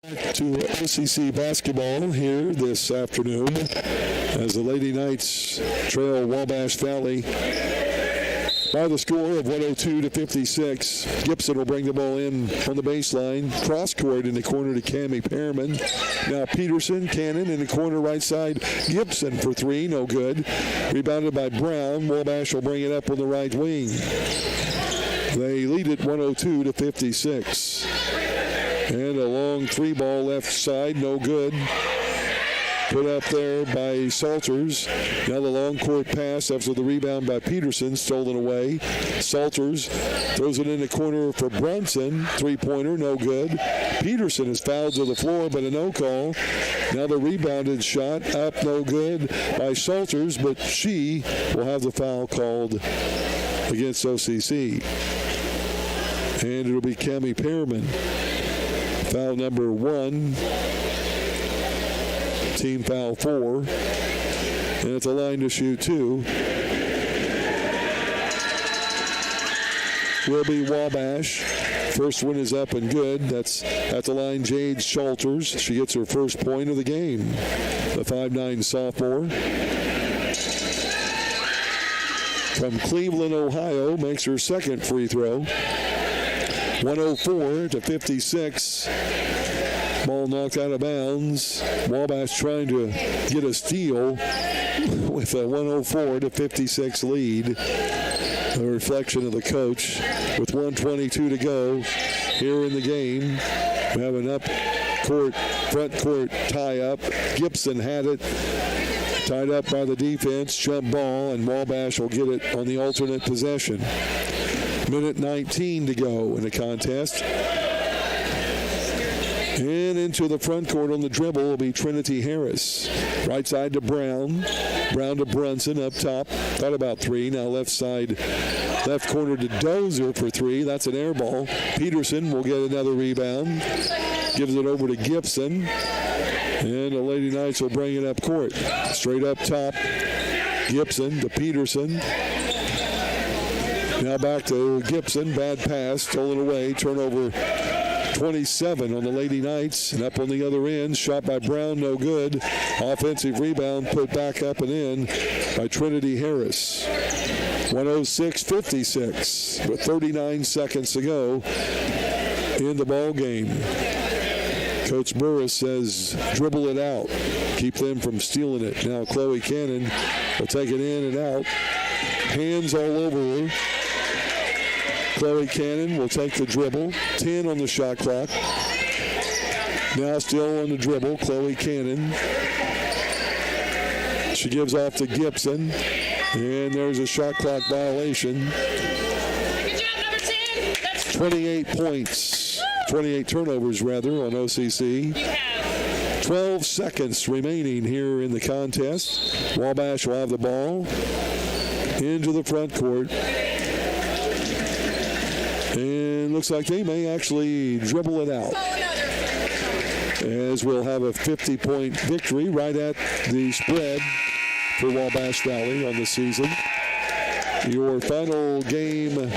To OCC basketball here this afternoon as the Lady Knights trail Wabash Valley by the score of 102-56. Gibson will bring the ball in on the baseline. Cross court in the corner to Cammie Pearman. Now Peterson, Cannon in the corner right side. Gibson for three, no good. Rebounded by Brown. Wabash will bring it up on the right wing. They lead it 102-56. And a long three ball left side, no good. Put up there by Salters. Now the long court pass after the rebound by Peterson, stolen away. Salters throws it in the corner for Brunson. Three-pointer, no good. Peterson is fouled to the floor, but a no call. Now the rebounded shot up, no good by Salters, but she will have the foul called against OCC. And it'll be Cammie Pearman. Foul number 1. Team foul 4. And it's a line to shoot 2. Will be Wabash. First one is up and good. That's at the line, Jade Salters. She gets her first point of the game. The 5'9" sophomore from Cleveland, Ohio, makes her second free throw. 104-56. Ball knocked out of bounds. Wabash trying to get a steal with a 104-56 lead. A reflection of the coach with 1:22 to go here in the game. We have an front court tie-up. Gibson had it. Tied up by the defense. Jump ball, and Wabash will get it on the alternate possession. Minute 19 to go in the contest. And into the front court on the dribble will be Trinity Harris. Right side to Brown. Brown to Brunson up top. Thought about three. Now left side, left corner to Dozer for three. That's an air ball. Peterson will get another rebound. Gives it over to Gibson. And the Lady Knights will bring it up court. Straight up top. Gibson to Peterson. Now back to Gibson. Bad pass. Stolen away. Turnover 27 on the Lady Knights. And up on the other end. Shot by Brown. No good. Offensive rebound put back up and in by Trinity Harris. 106-56 with 39 seconds to go in the ball game. Coach Burris says dribble it out. Keep them from stealing it. Now Chloe Cannon will take it in and out. Hands all over her. Chloe Cannon will take the dribble. 10 on the shot clock. Now still on the dribble, Chloe Cannon. She gives off to Gibson. And there's a shot clock violation. Good job, number 10. That's 28 points. 28 turnovers, rather, on OCC. 12 seconds remaining here in the contest. Wabash will have the ball into the front court. And looks like they may actually dribble it out. As we'll have a 50-point victory right at the spread for Wabash Valley on the season. Your final game